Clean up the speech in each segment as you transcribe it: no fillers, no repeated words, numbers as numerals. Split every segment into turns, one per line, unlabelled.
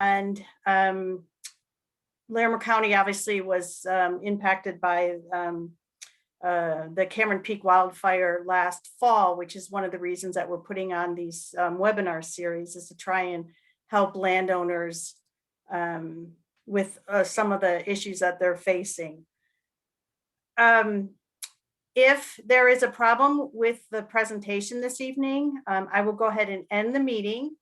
And Larimer County obviously was impacted by the Cameron Peak wildfire last fall, which is one of the reasons that we're putting on these webinar series, is to try and help landowners with some of the issues that they're facing. If there is a problem with the presentation this evening, I will go ahead and end the meeting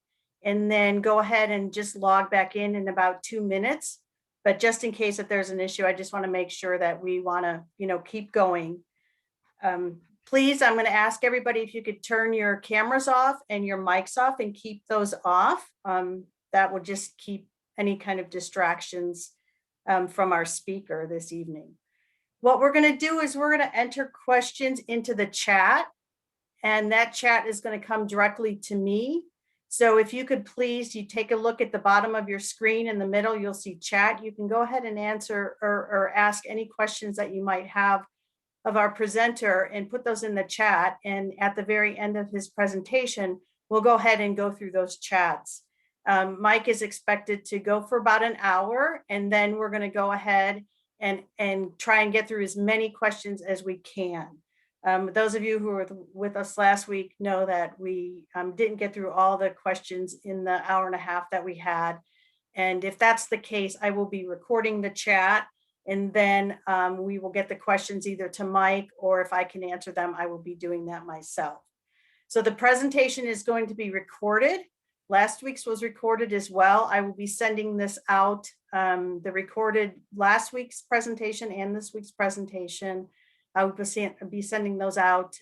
and then go ahead and just log back in about 2 minutes. But just in case if there's an issue, I just want to make sure that we want to, keep going. Please, I'm going to ask everybody if you could turn your cameras off and your mics off and keep those off. That will just keep any kind of distractions from our speaker this evening. What we're going to do is we're going to enter questions into the chat, and that chat is going to come directly to me. So if you could please, you take a look at the bottom of your screen in the middle, you'll see chat. You can go ahead and answer or ask any questions that you might have of our presenter and put those in the chat. And at the very end of his presentation, we'll go ahead and go through those chats. Mike is expected to go for about an hour, and then we're going to go ahead and try and get through as many questions as we can. Those of you who were with us last week know that we didn't get through all the questions in the hour and a half that we had. And if that's the case, I will be recording the chat, and then we will get the questions either to Mike, or if I can answer them, I will be doing that myself. So the presentation is going to be recorded. Last week's was recorded as well. I will be sending this out, the recorded last week's presentation and this week's presentation. I will be sending those out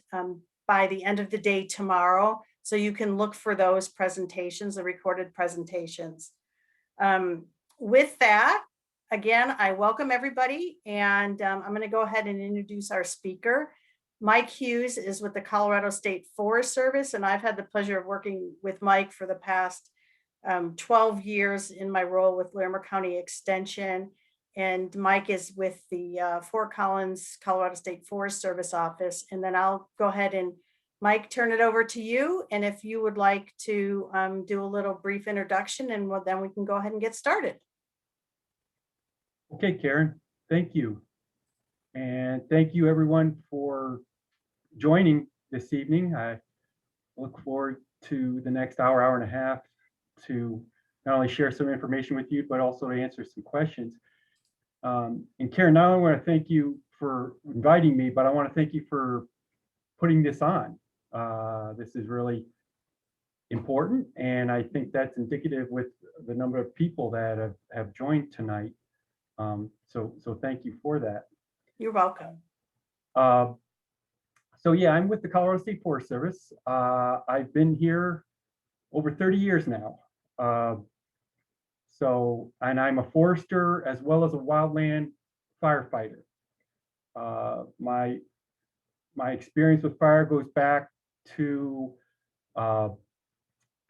by the end of the day tomorrow, so you can look for those presentations, the recorded presentations. With that, again, I welcome everybody, and I'm going to go ahead and introduce our speaker. Mike Hughes is with the Colorado State Forest Service, and I've had the pleasure of working with Mike for the past 12 years in my role with Larimer County Extension. And Mike is with the Fort Collins, Colorado State Forest Service office. And then I'll go ahead and, Mike, turn it over to you. And if you would like to do a little brief introduction, and then we can go ahead and get started.
Okay, Karen, thank you. And thank you everyone for joining this evening. I look forward to the next hour, hour and a half to not only share some information with you, but also to answer some questions. And Karen, not only want to thank you for inviting me, but I want to thank you for putting this on. This is really important, and I think that's indicative with the number of people that have joined tonight. So thank you for that.
You're welcome.
So yeah, I'm with the Colorado State Forest Service. I've been here over 30 years now. And I'm a forester as well as a wildland firefighter. My experience with fire goes back to a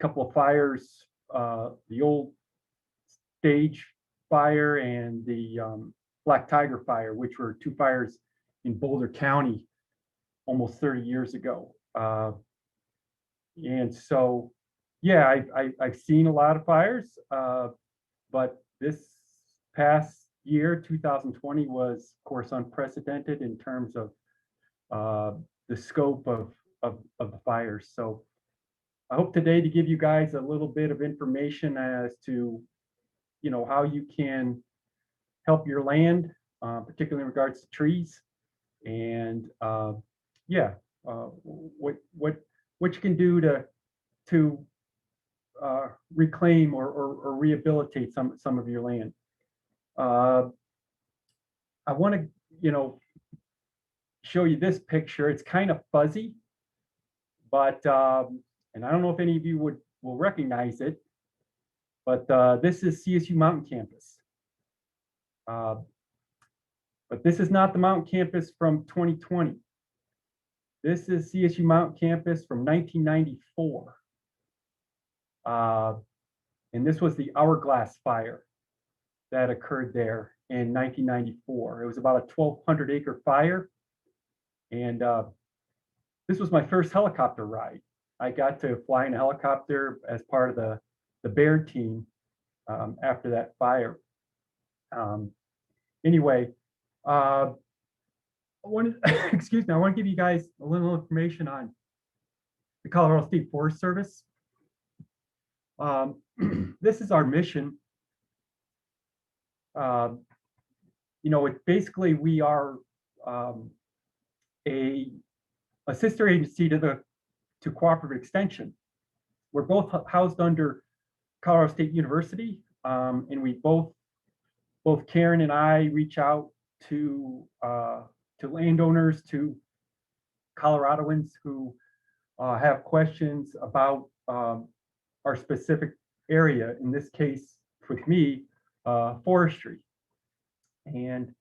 couple of fires, the old stage fire and the Black Tiger fire, which were two fires in Boulder County almost 30 years ago. And so, yeah, I've seen a lot of fires, but this past year, 2020, was, of course, unprecedented in terms of the scope of the fires. So I hope today to give you guys a little bit of information as to, how you can help your land, particularly in regards to trees, and what you can do to reclaim or rehabilitate some of your land. I want to, show you this picture. It's kind of fuzzy, but and I don't know if any of you will recognize it, but this is CSU Mountain Campus. But this is not the Mountain Campus from 2020. This is CSU Mountain Campus from 1994. And this was the Hourglass Fire that occurred there in 1994. It was about a 1,200 acre fire. And this was my first helicopter ride. I got to fly in a helicopter as part of the Baird team after that fire. Anyway, I want to, excuse me, I want to give you guys a little information on the Colorado State Forest Service. This is our mission. It basically, we are a sister agency to Cooperative Extension. We're both housed under Colorado State University, and we both Karen and I reach out to landowners, to Coloradoans who have questions about our specific area. In this case, with me, forestry. And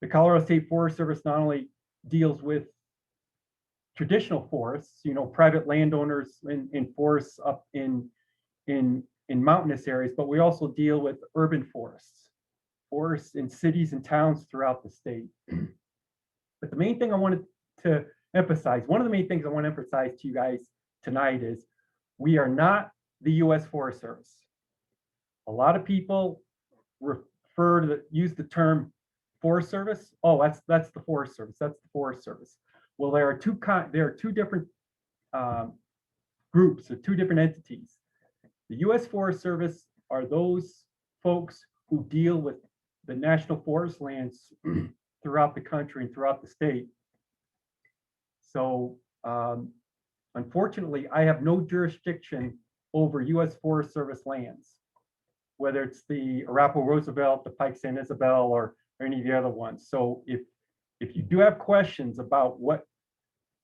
the Colorado State Forest Service not only deals with traditional forests, private landowners in forests up in mountainous areas, but we also deal with urban forests in cities and towns throughout the state. But the main thing I wanted to emphasize, one of the main things I want to emphasize to you guys tonight is we are not the U.S. Forest Service. A lot of people use the term Forest Service. Oh, that's the Forest Service. That's the Forest Service. Well, there are two different groups or two different entities. The U.S. Forest Service are those folks who deal with the national forest lands throughout the country and throughout the state. So, unfortunately, I have no jurisdiction over U.S. Forest Service lands, whether it's the Arapahoe Roosevelt, the Pike San Isabel, or any of the other ones. So if you do have questions about what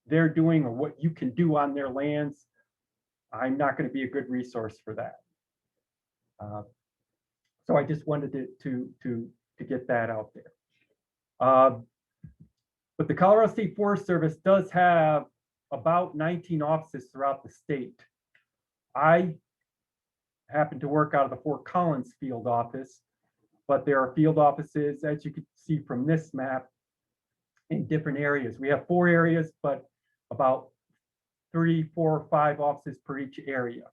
they're doing or what you can do on their lands, I'm not going to be a good resource for that. So I just wanted to get that out there. But the Colorado State Forest Service does have about 19 offices throughout the state. I happen to work out of the Fort Collins field office, but there are field offices, as you can see from this map, in different areas. We have 4 areas, but about 3, 4, 5 offices per each area.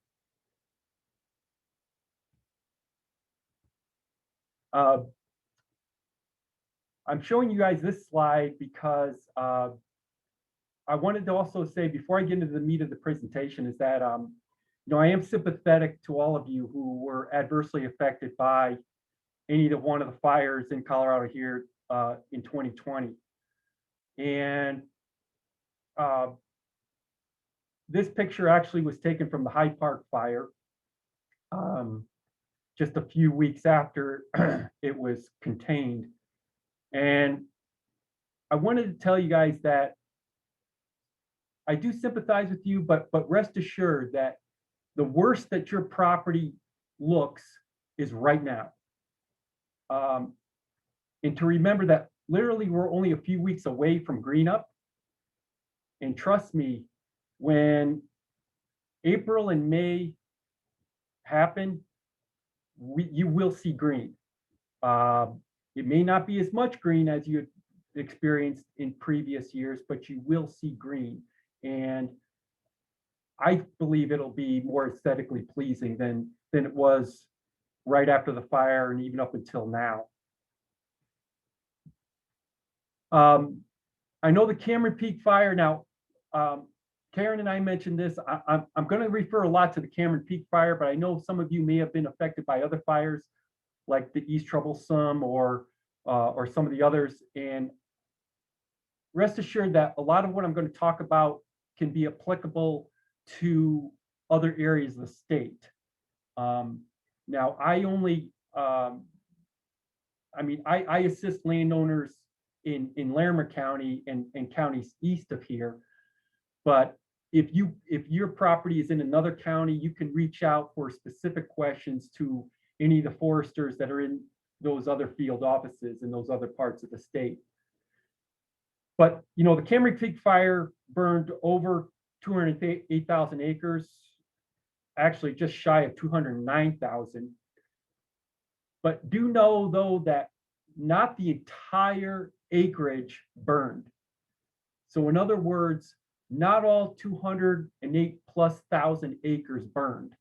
I'm showing you guys this slide because I wanted to also say, before I get into the meat of the presentation, is that I am sympathetic to all of you who were adversely affected by any of one of the fires in Colorado here in 2020. And this picture actually was taken from the Hyde Park fire just a few weeks after it was contained. And I wanted to tell you guys that I do sympathize with you, but rest assured that the worst that your property looks is right now. And to remember that literally we're only a few weeks away from green up. And trust me, when April and May happen, you will see green. It may not be as much green as you experienced in previous years, but you will see green. And I believe it'll be more aesthetically pleasing than it was right after the fire and even up until now. I know the Cameron Peak fire. Now, Karen and I mentioned this. I'm going to refer a lot to the Cameron Peak fire, but I know some of you may have been affected by other fires, like the East Troublesome or some of the others. And rest assured that a lot of what I'm going to talk about can be applicable to other areas of the state. Now, I only, I assist landowners in Larimer County and counties east of here. But if your property is in another county, you can reach out for specific questions to any of the foresters that are in those other field offices in those other parts of the state. But the Cameron Peak fire burned over 208,000 acres, actually just shy of 209,000. But do know, though, that not the entire acreage burned. So in other words, not all 208,000+ acres burned.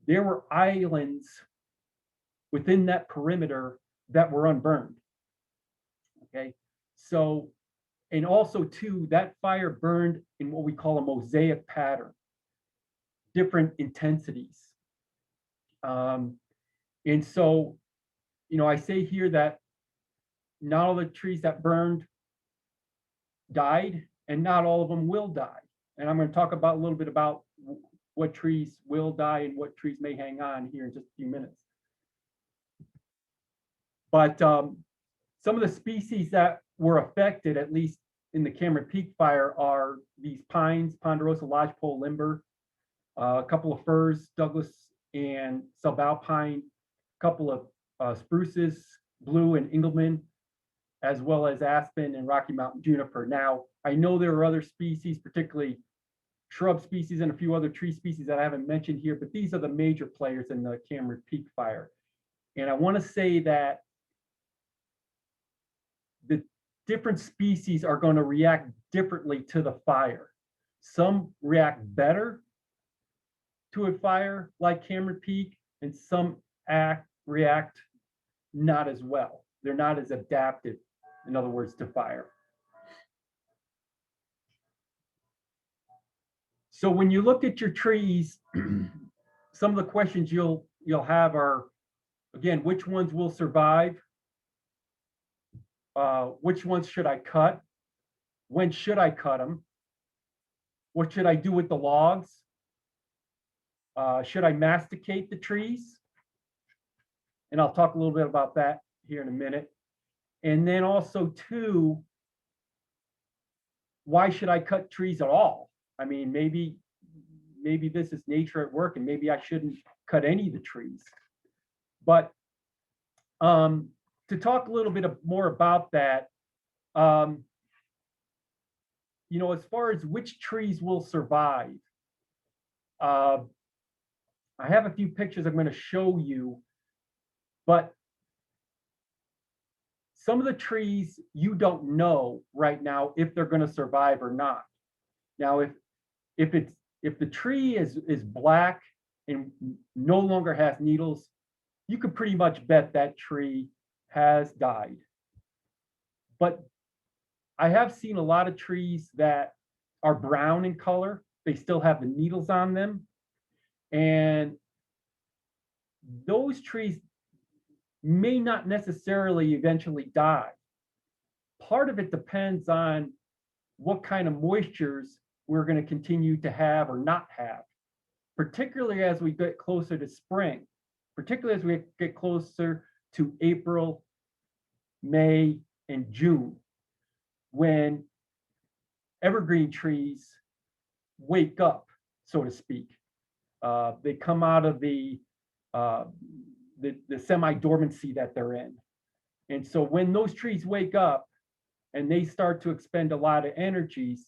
There were islands within that perimeter that were unburned. Okay, so, and also too, that fire burned in what we call a mosaic pattern, different intensities. And so, I say here that not all the trees that burned died, and not all of them will die. And I'm going to talk about a little bit about what trees will die and what trees may hang on here in just a few minutes. But some of the species that were affected, at least in the Cameron Peak fire, are these pines, ponderosa lodgepole limber, a couple of firs, Douglas and subalpine, a couple of spruces, blue and Engelmann, as well as aspen and Rocky Mountain juniper. Now, I know there are other species, particularly shrub species and a few other tree species that I haven't mentioned here, but these are the major players in the Cameron Peak fire. And I want to say that the different species are going to react differently to the fire. Some react better to a fire like Cameron Peak, and some react not as well. They're not as adapted, in other words, to fire. So when you look at your trees, some of the questions you'll have are, again, which ones will survive? Which ones should I cut? When should I cut them? What should I do with the logs? Should I masticate the trees? And I'll talk a little bit about that here in a minute. And then also too, why should I cut trees at all? I mean, maybe this is nature at work and maybe I shouldn't cut any of the trees. But to talk a little bit more about that, as far as which trees will survive, I have a few pictures I'm going to show you, but some of the trees you don't know right now if they're going to survive or not. Now, if the tree is black and no longer has needles, you could pretty much bet that tree has died. But I have seen a lot of trees that are brown in color. They still have the needles on them. And those trees may not necessarily eventually die. Part of it depends on what kind of moistures we're going to continue to have or not have, particularly as we get closer to spring, particularly as we get closer to April, May, and June, when evergreen trees wake up, so to speak. They come out of the semi-dormancy that they're in. And so when those trees wake up and they start to expend a lot of energies,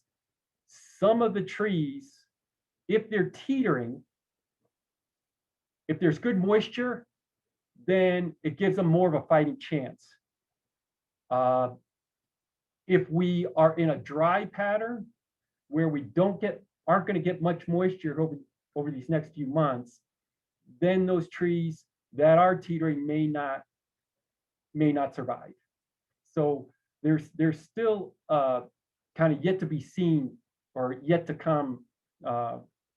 some of the trees, if they're teetering, if there's good moisture, then it gives them more of a fighting chance. If we are in a dry pattern where we aren't going to get much moisture over these next few months, then those trees that are teetering may not survive. So there's still kind of yet to be seen or yet to come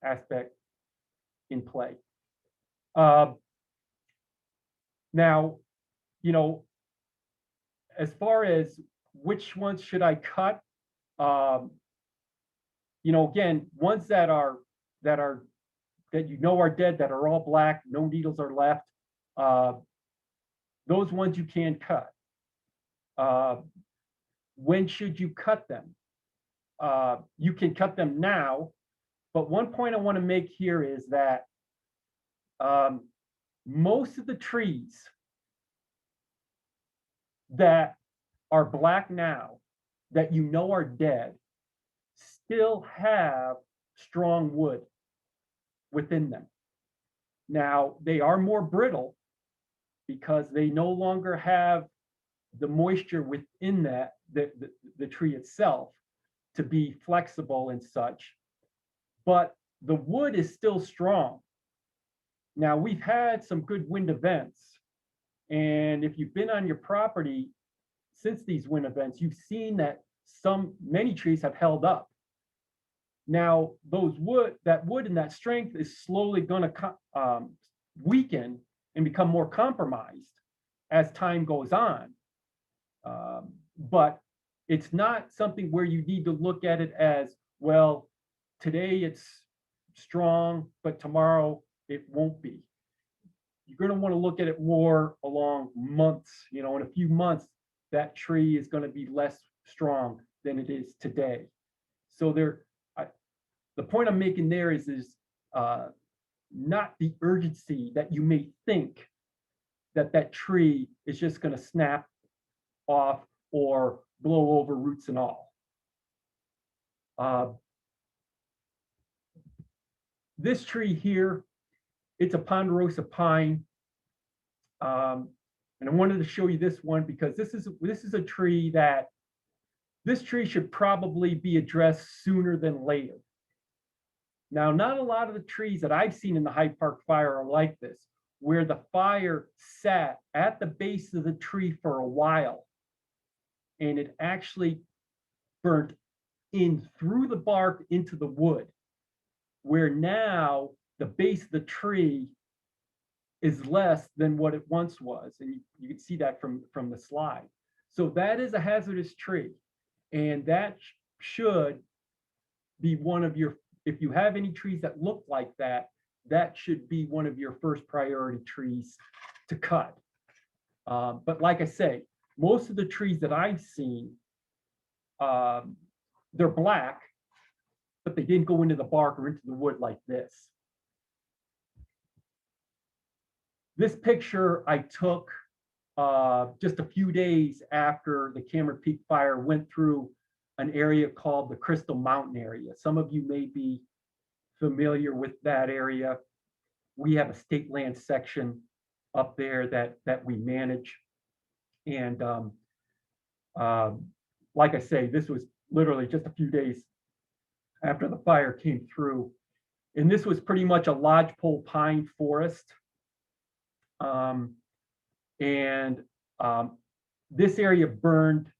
aspect in play. Now, as far as which ones should I cut, again, ones that are dead, that are all black, no needles are left, those ones you can cut. When should you cut them? You can cut them now, but one point I want to make here is that most of the trees that are black now, that are dead, still have strong wood within them. Now, they are more brittle because they no longer have the moisture within the tree itself to be flexible and such, but the wood is still strong. Now, we've had some good wind events And if you've been on your property since these wind events, you've seen that many trees have held up. Now, that wood and that strength is slowly going to weaken and become more compromised as time goes on. But it's not something where you need to look at it as, well, today it's strong, but tomorrow it won't be. You're going to want to look at it more along months. In a few months, that tree is going to be less strong than it is today. So the point I'm making there is not the urgency that you may think that tree is just going to snap off or blow over, roots and all. This tree here, it's a ponderosa pine. And I wanted to show you this one because this is a tree that this tree should probably be addressed sooner than later. Now, not a lot of the trees that I've seen in the Hyde Park fire are like this, where the fire sat at the base of the tree for a while, and it actually burnt in through the bark into the wood, where now the base of the tree is less than what it once was. And you can see that from the slide. So that is a hazardous tree. And that should be one of your, if you have any trees that look like that, that should be one of your first priority trees to cut. But like I say, most of the trees that I've seen, they're black, but they didn't go into the bark or into the wood like this. This picture I took just a few days after the Cameron Peak fire went through an area called the Crystal Mountain area. Some of you may be familiar with that area. We have a state land section up there that we manage. And like I say, this was literally just a few days after the fire came through. And this was pretty much a lodgepole pine forest. This area burned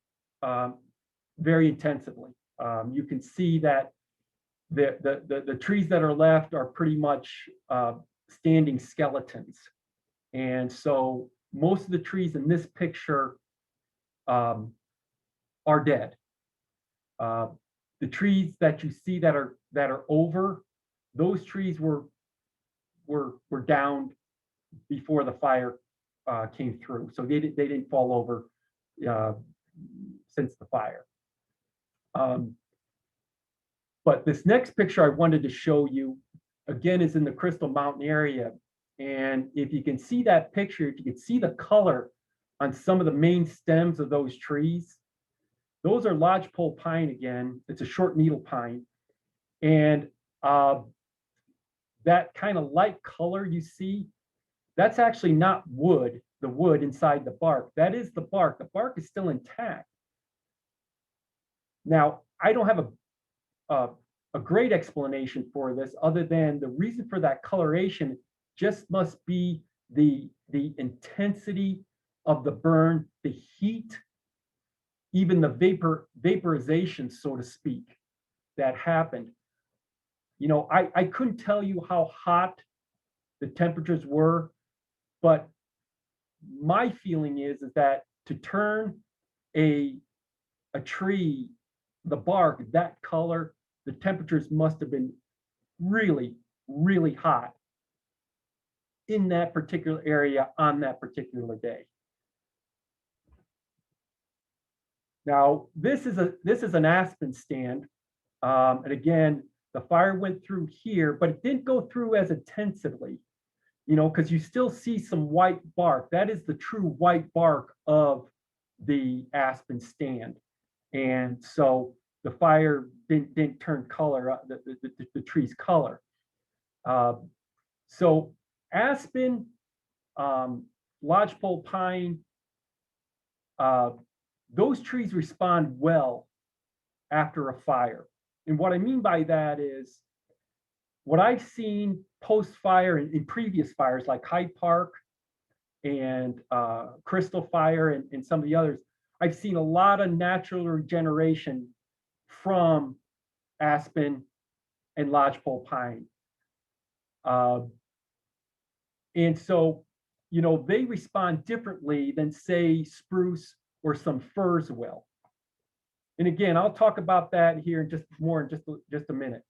very intensively. You can see that the trees that are left are pretty much standing skeletons. And so most of the trees in this picture are dead. The trees that you see that are over, those trees were downed before the fire came through, so they didn't fall over since the fire. But this next picture I wanted to show you again is in the Crystal Mountain area, and if you can see that picture, if you can see the color on some of the main stems of those trees, those are lodgepole pine again. It's a short needle pine, and that kind of light color you see, that's actually not wood, the wood inside the bark. That is the bark. The bark is still intact. Now, I don't have a great explanation for this other than the reason for that coloration just must be the intensity of the burn, the heat, even the vaporization, so to speak, that happened. I couldn't tell you how hot the temperatures were, but my feeling is that to turn a tree, the bark, that color, the temperatures must have been really, really hot in that particular area on that particular day. Now, this is an aspen stand. And again, the fire went through here, but it didn't go through as intensively, because you still see some white bark. That is the true white bark of the aspen stand. And so the fire didn't turn color, the tree's color. So aspen, lodgepole pine, those trees respond well after a fire. And what I mean by that is what I've seen post-fire in previous fires like Hyde Park and Crystal Fire and some of the others, I've seen a lot of natural regeneration from aspen and lodgepole pine. And so, they respond differently than, say, spruce or some firs will. And again, I'll talk about that here in just a minute.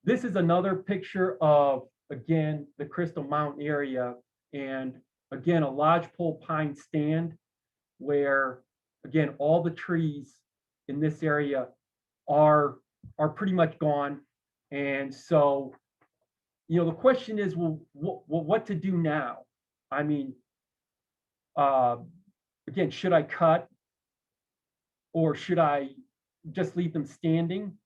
This is another picture of, again, the Crystal Mountain area, and again, a lodgepole pine stand where, again, all the trees in this area are pretty much gone. And so, the question is, well, what to do now? I mean, again, should I cut, or should I just leave them standing?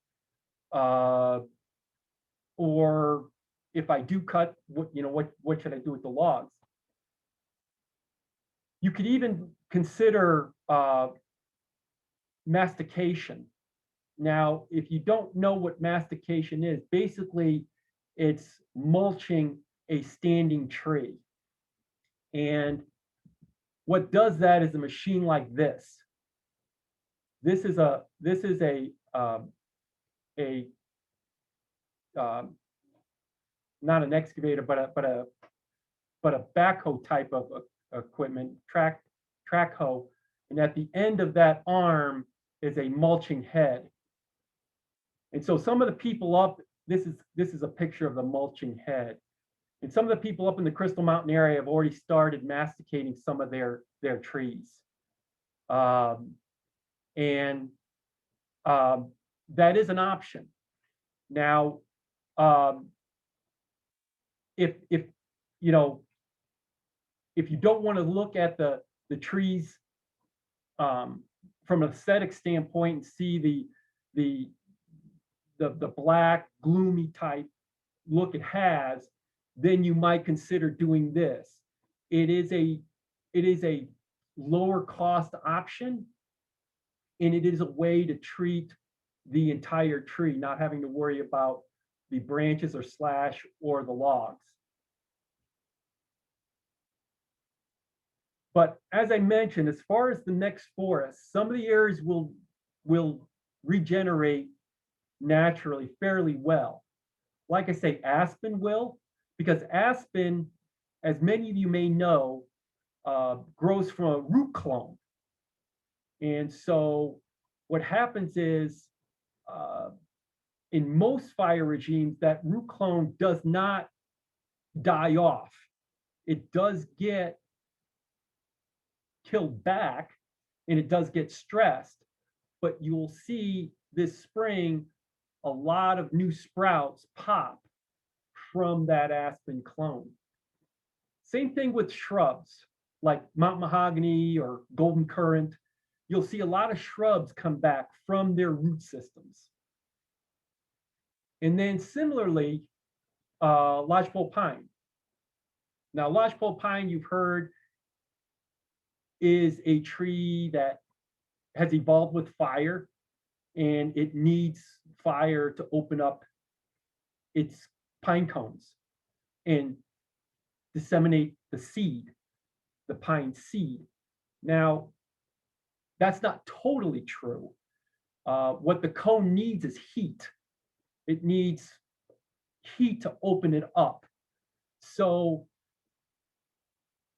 Or if I do cut, what should I do with the logs? You could even consider mastication. Now, if you don't know what mastication is, basically it's mulching a standing tree. And what does that is a machine like this. This is a not an excavator, but a backhoe type of equipment, track hoe, and at the end of that arm is a mulching head. And so some of the people up, this is a picture of the mulching head, and some of the people up in the Crystal Mountain area have already started masticating some of their trees, and that is an option. Now, if you don't want to look at the trees from an aesthetic standpoint and see the black gloomy type look it has, then you might consider doing this. It is a lower cost option, and it is a way to treat the entire tree, not having to worry about the branches or slash or the logs. But as I mentioned, as far as the next forest, some of the areas will regenerate naturally fairly well. Like I say, aspen will, because aspen, as many of you may know, grows from a root clone. And so what happens is, in most fire regimes, that root clone does not die off. It does get killed back, and it does get stressed, but you'll see this spring a lot of new sprouts pop from that aspen clone. Same thing with shrubs like Mount Mahogany or Golden Currant. You'll see a lot of shrubs come back from their root systems. And then similarly, lodgepole pine. Now, lodgepole pine, you've heard, is a tree that has evolved with fire, and it needs fire to open up its pine cones and disseminate the seed, the pine seed. Now, that's not totally true. What the cone needs is heat. It needs heat to open it up. So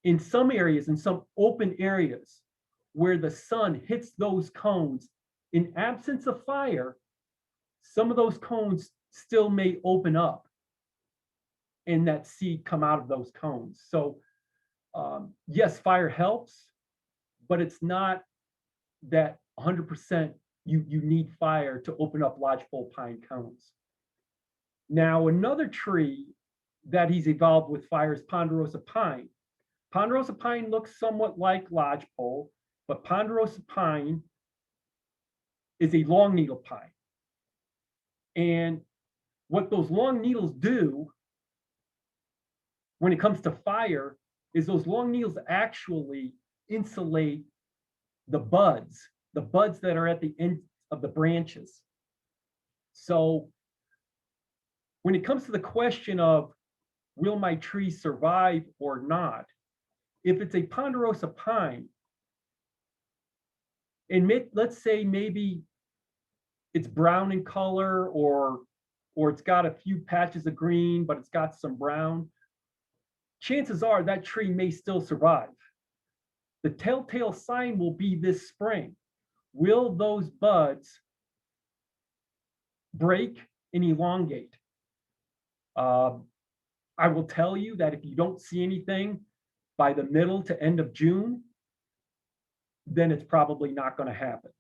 in some areas, in some open areas where the sun hits those cones, in absence of fire, some of those cones still may open up and that seed come out of those cones. So yes, fire helps, but it's not that 100% you need fire to open up lodgepole pine cones. Now, another tree that he's evolved with fire is ponderosa pine. Ponderosa pine looks somewhat like lodgepole, but ponderosa pine is a long needle pine. And what those long needles do when it comes to fire is those long needles actually insulate the buds that are at the end of the branches. So when it comes to the question of will my tree survive or not, if it's a ponderosa pine, and let's say maybe it's brown in color, or it's got a few patches of green, but it's got some brown, chances are that tree may still survive. The telltale sign will be this spring. Will those buds break and elongate? I will tell you that if you don't see anything by the middle to end of June, then it's probably not going to happen.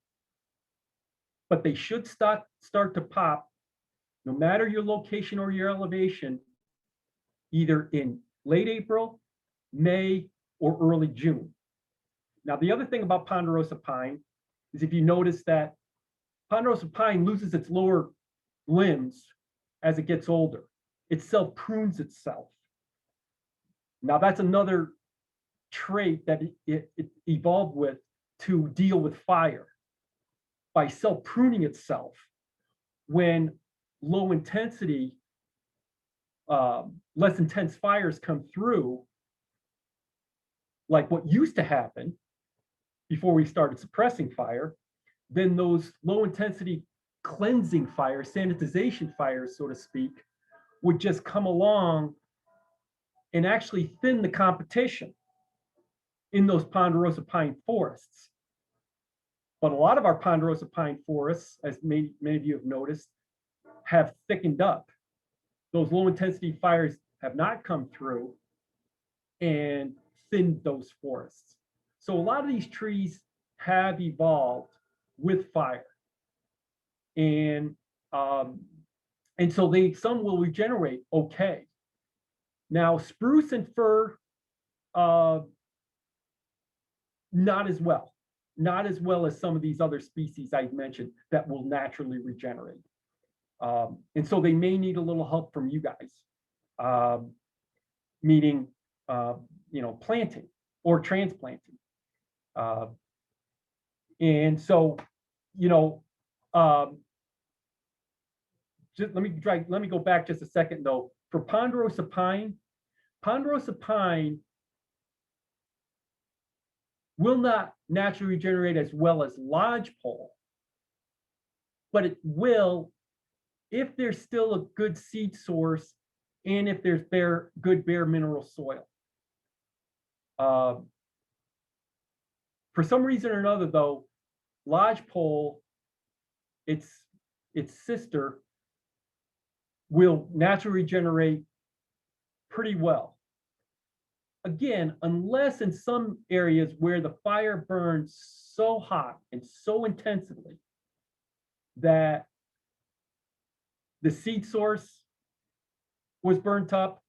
But they should start to pop, no matter your location or your elevation, either in late April, May, or early June. Now, the other thing about ponderosa pine is if you notice that ponderosa pine loses its lower limbs as it gets older. It self-prunes itself. Now, that's another trait that it evolved with to deal with fire. By self-pruning itself, when low intensity, less intense fires come through, like what used to happen before we started suppressing fire, then those low intensity cleansing fires, sanitization fires, so to speak, would just come along and actually thin the competition in those ponderosa pine forests. But a lot of our ponderosa pine forests, as many of you have noticed, have thickened up. Those low intensity fires have not come through and thinned those forests. So a lot of these trees have evolved with fire. And so some will regenerate okay. Now, spruce and fir, not as well. Not as well as some of these other species I've mentioned that will naturally regenerate. And so they may need a little help from you guys, meaning, planting or transplanting. And so, just let me go back just a second though. For ponderosa pine will not naturally regenerate as well as lodgepole, but it will if there's still a good seed source and if there's good bare mineral soil. For some reason or another though, lodgepole, its sister, will naturally regenerate pretty well. Again, unless in some areas where the fire burns so hot and so intensively that the seed source was burnt up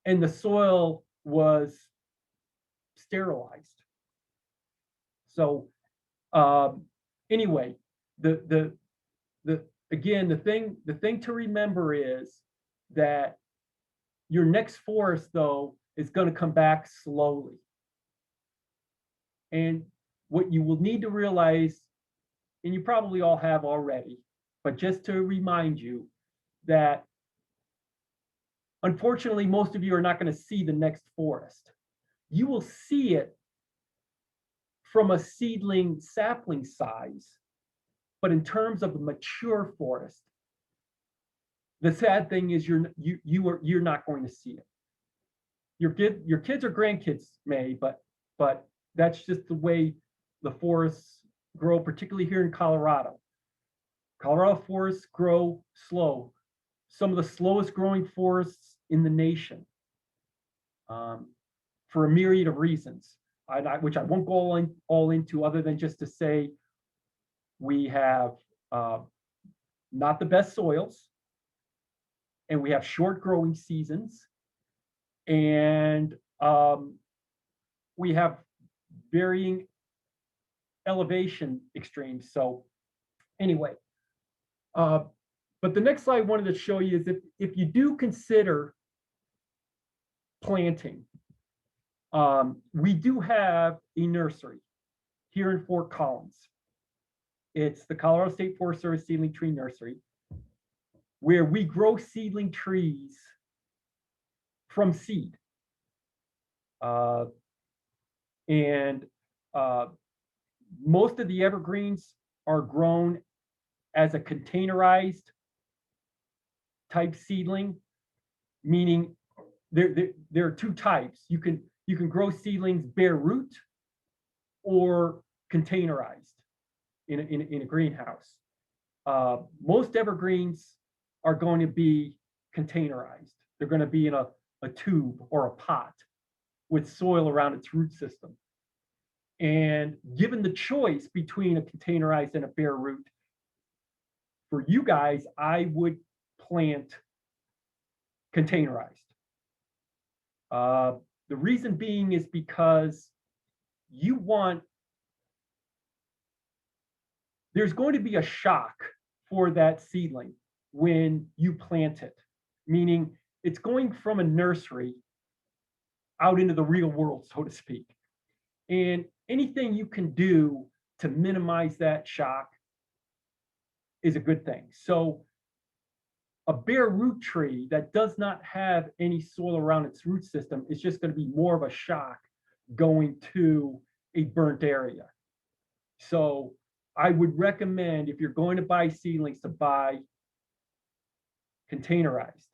and the soil was sterilized. So anyway, the thing to remember is that your next forest though is going to come back slowly. And what you will need to realize, and you probably all have already, but just to remind you that unfortunately, most of you are not going to see the next forest. You will see it from a seedling sapling size, but in terms of a mature forest, the sad thing is you're not going to see it. Your kids or grandkids may, but that's just the way the forests grow, particularly here in Colorado. Colorado forests grow slow. Some of the slowest growing forests in the nation, for a myriad of reasons, which I won't go all into, other than just to say we have not the best soils, and we have short growing seasons, and we have varying elevation extremes. So anyway, but the next slide I wanted to show you is if you do consider planting, we do have a nursery here in Fort Collins. It's the Colorado State Forest Service Seedling Tree Nursery. where we grow seedling trees from seed. And most of the evergreens are grown as a containerized type seedling, meaning there are two types. You can grow seedlings bare root or containerized in a greenhouse. Most evergreens are going to be containerized. They're going to be in a tube or a pot with soil around its root system. And given the choice between a containerized and a bare root, for you guys, I would plant containerized. The reason being is because there's going to be a shock for that seedling when you plant it, meaning it's going from a nursery out into the real world, so to speak. And anything you can do to minimize that shock is a good thing. So a bare root tree that does not have any soil around its root system is just going to be more of a shock going to a burnt area. So I would recommend, if you're going to buy seedlings, to buy containerized.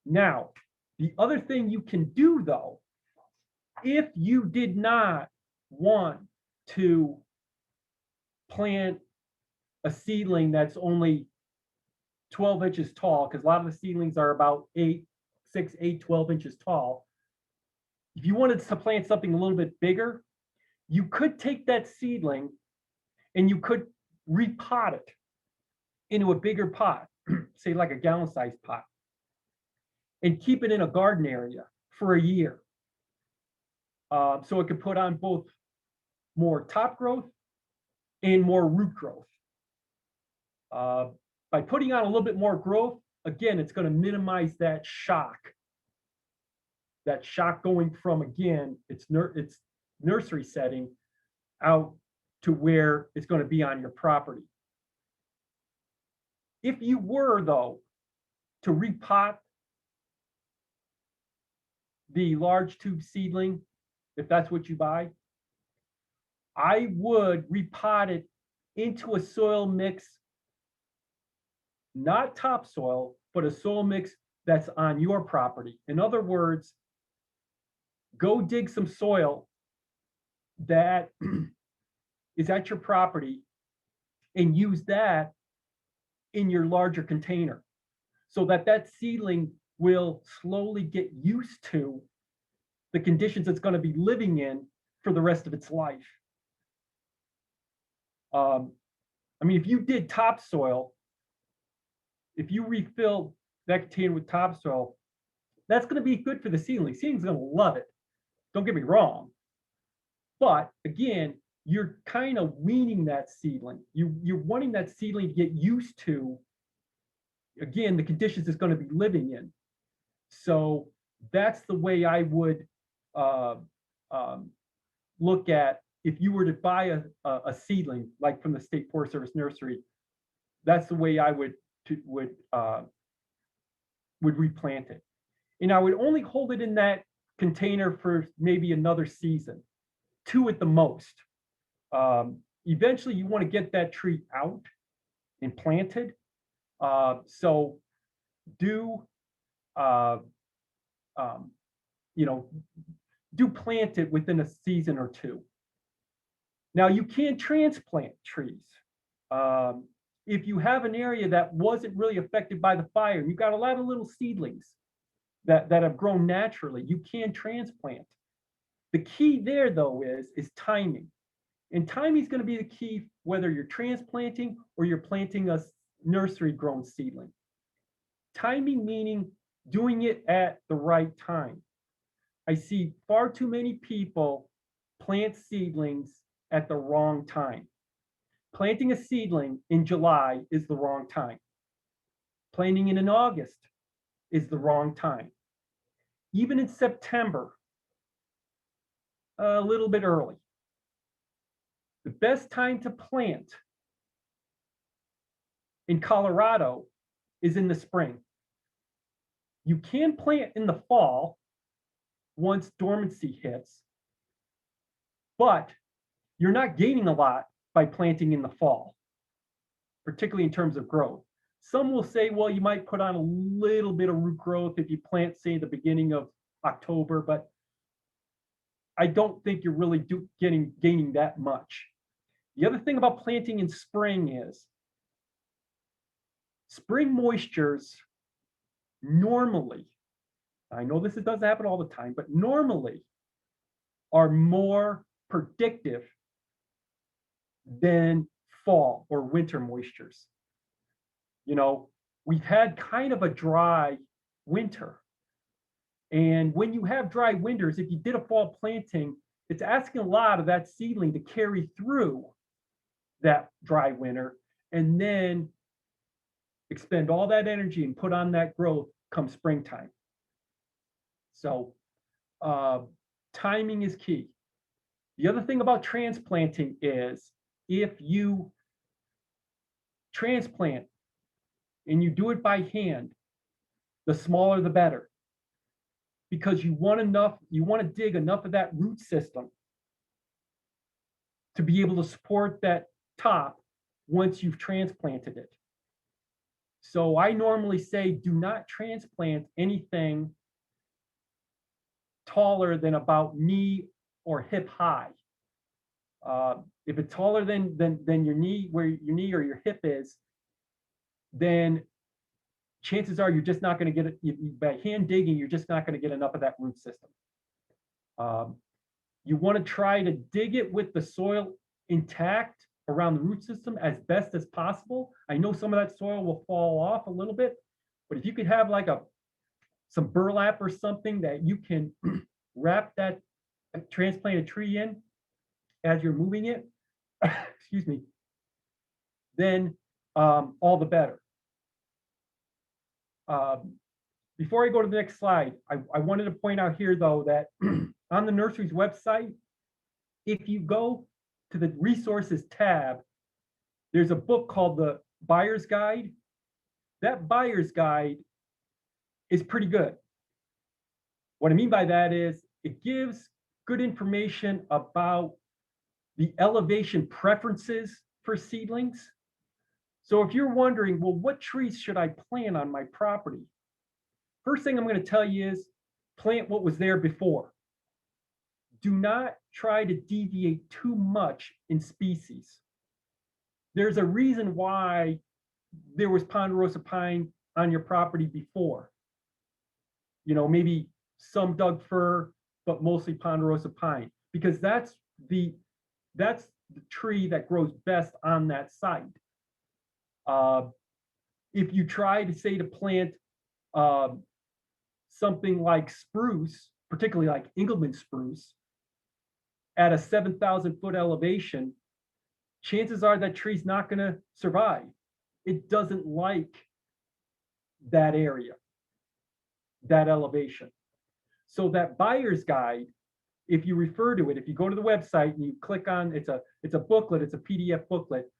Now, the other thing you can do, though, if you did not want to plant a seedling that's only 12 inches tall, because a lot of the seedlings are about 12 inches tall. If you wanted to plant something a little bit bigger, you could take that seedling and you could repot it into a bigger pot, say like a gallon-sized pot, and keep it in a garden area for a year. So it could put on both more top growth and more root growth. By putting on a little bit more growth, again, it's going to minimize that shock. That shock going from, again, its nursery setting out to where it's going to be on your property. If you were, though, to repot the large tube seedling, if that's what you buy, I would repot it into a soil mix, not topsoil, but a soil mix that's on your property. In other words, go dig some soil that is at your property and use that in your larger container so that seedling will slowly get used to the conditions it's going to be living in for the rest of its life. I mean, if you did topsoil, if you refill that container with topsoil, that's going to be good for the seedling. Seedling's going to love it. Don't get me wrong. But again, you're kind of weaning that seedling. You're wanting that seedling to get used to, again, the conditions it's going to be living in. So that's the way I would look at, if you were to buy a seedling, like from the State Forest Service nursery, that's the way I would replant it. And I would only hold it in that container for maybe another season, 2 at the most. Eventually, you want to get that tree out and planted. So do plant it within a season or 2. Now, you can transplant trees. If you have an area that wasn't really affected by the fire, you've got a lot of little seedlings that have grown naturally, you can transplant. The key there, though, is timing. And timing is going to be the key, whether you're transplanting or you're planting a nursery grown seedling. Timing meaning doing it at the right time. I see far too many people plant seedlings at the wrong time. Planting a seedling in July is the wrong time. Planting it in August is the wrong time. Even in September, a little bit early. The best time to plant in Colorado is in the spring. You can plant in the fall once dormancy hits, but you're not gaining a lot by planting in the fall, particularly in terms of growth. Some will say, well, you might put on a little bit of root growth if you plant, say, the beginning of October, but I don't think you're really gaining that much. The other thing about planting in spring is spring moistures normally, I know this doesn't happen all the time, but normally are more predictive than fall or winter moistures. You know, we've had kind of a dry winter. And when you have dry winters, if you did a fall planting, it's asking a lot of that seedling to carry through that dry winter and then expend all that energy and put on that growth come springtime. So timing is key. The other thing about transplanting is if you transplant and you do it by hand, the smaller the better. Because you want to dig enough of that root system to be able to support that top once you've transplanted it. So I normally say do not transplant anything taller than about knee or hip high. If it's taller than your knee, where your knee or your hip is, then chances are you're just not going to get it by hand digging. You're just not going to get enough of that root system. You want to try to dig it with the soil intact around the root system as best as possible. I know some of that soil will fall off a little bit, but if you could have like some burlap or something that you can wrap that transplanted tree in as you're moving it, excuse me, then all the better. Before I go to the next slide, I wanted to point out here though that on the nursery's website, if you go to the resources tab, there's a book called the Buyer's Guide. That Buyer's Guide is pretty good. What I mean by that is it gives good information about the elevation preferences for seedlings. So if you're wondering, well, what trees should I plant on my property? First thing I'm going to tell you is plant what was there before. Do not try to deviate too much in species. There's a reason why there was ponderosa pine on your property before. You know, maybe some Doug fir, but mostly ponderosa pine, because that's the tree that grows best on that site. If you try to say to plant something like spruce, particularly like Engelmann spruce, at a 7,000 foot elevation, chances are that tree's not going to survive. It doesn't like that area, that elevation. So that Buyer's Guide, if you refer to it, if you go to the website and you click on, it's a booklet, it's a PDF booklet,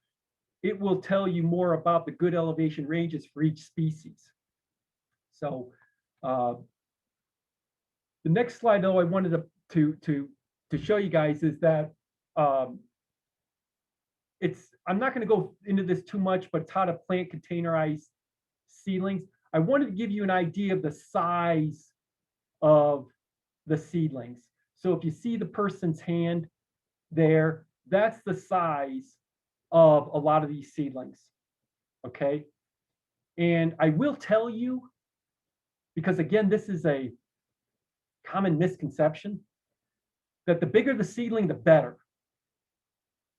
it will tell you more about the good elevation ranges for each species. So the next slide, though, I wanted to show you guys is that I'm not going to go into this too much, but it's how to plant containerized seedlings. I wanted to give you an idea of the size of the seedlings. So if you see the person's hand there, that's the size of a lot of these seedlings, okay? And I will tell you, because again, this is a common misconception, that the bigger the seedling, the better.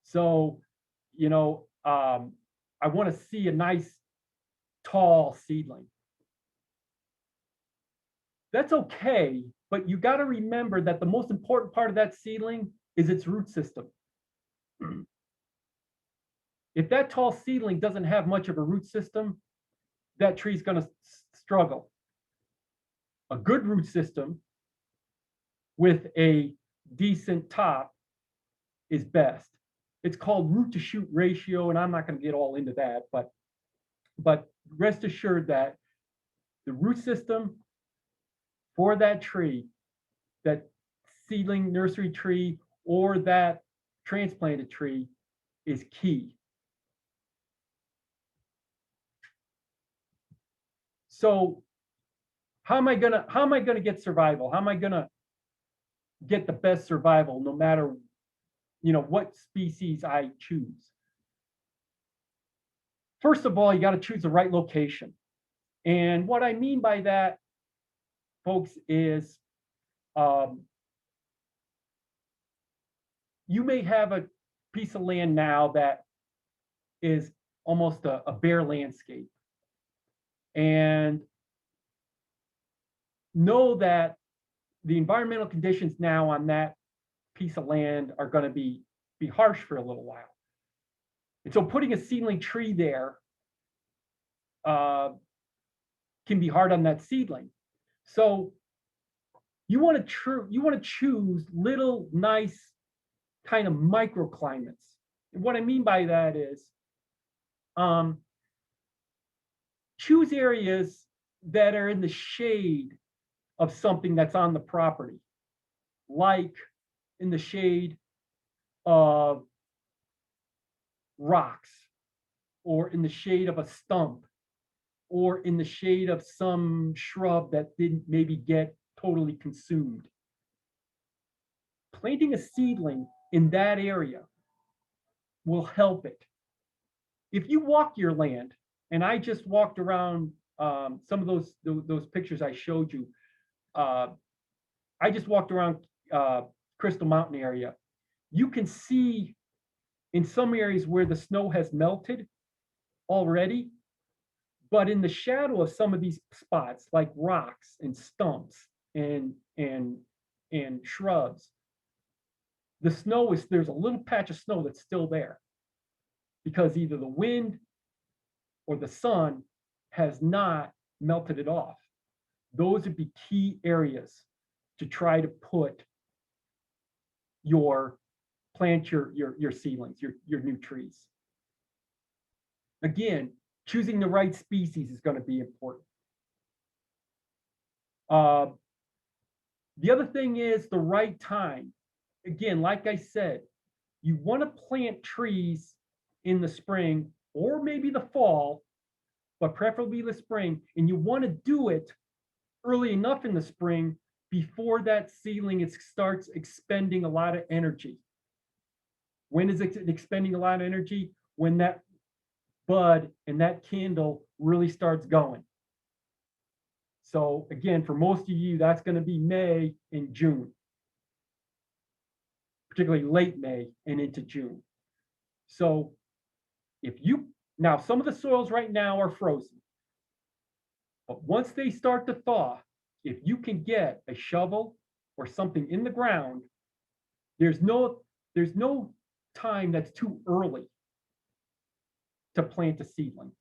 So, you know, I want to see a nice, tall seedling. That's okay, but you got to remember that the most important part of that seedling is its root system. If that tall seedling doesn't have much of a root system, that tree's going to struggle. A good root system with a decent top is best. It's called root to shoot ratio, and I'm not going to get all into that, but rest assured that the root system for that tree, that seedling nursery tree or that transplanted tree, is key. So how am I gonna get survival? How am I gonna get the best survival no matter, what species I choose? First of all, you got to choose the right location. And what I mean by that, folks, is you may have a piece of land now that is almost a bare landscape. And know that the environmental conditions now on that piece of land are going to be harsh for a little while. And so putting a seedling tree there can be hard on that seedling. So you want to choose little nice kind of microclimates. And what I mean by that is choose areas that are in the shade of something that's on the property, like in the shade of rocks, or in the shade of a stump, or in the shade of some shrub that didn't maybe get totally consumed. Planting a seedling in that area will help it. If you walk your land, and I just walked around some of those pictures I showed you, I just walked around Crystal Mountain area. You can see in some areas where the snow has melted already, but in the shadow of some of these spots, like rocks and stumps and shrubs, there's a little patch of snow that's still there because either the wind or the sun has not melted it off. Those would be key areas to try to plant your seedlings, your new trees. Again, choosing the right species is going to be important. The other thing is the right time. Again, like I said, you want to plant trees in the spring or maybe the fall, but preferably the spring, and you want to do it early enough in the spring before that seedling starts expending a lot of energy. When is it expending a lot of energy? When that bud and that candle really starts going. So again, for most of you, that's going to be May and June, particularly late May and into June. So now some of the soils right now are frozen, but once they start to thaw, if you can get a shovel or something in the ground, there's no time that's too early to plant a seedling.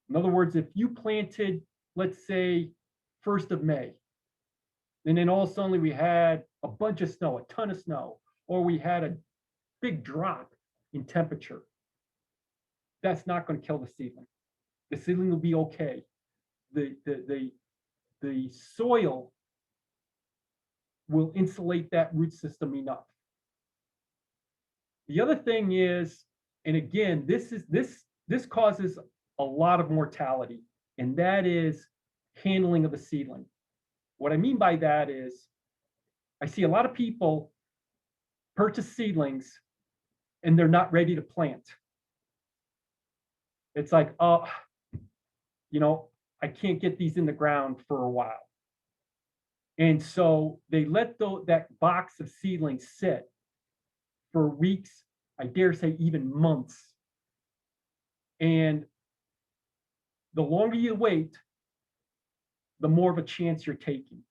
In other words, if you planted, let's say, 1st of May, and then all of a sudden we had a bunch of snow, a ton of snow, or we had a big drop in temperature, that's not going to kill the seedling. The seedling will be okay. The soil will insulate that root system enough. The other thing is, and again, this causes a lot of mortality, and that is handling of the seedling. What I mean by that is, I see a lot of people purchase seedlings and they're not ready to plant. It's like, oh, I can't get these in the ground for a while. And so they let that box of seedlings sit for weeks, I dare say even months. And the longer you wait, the more of a chance you're taking.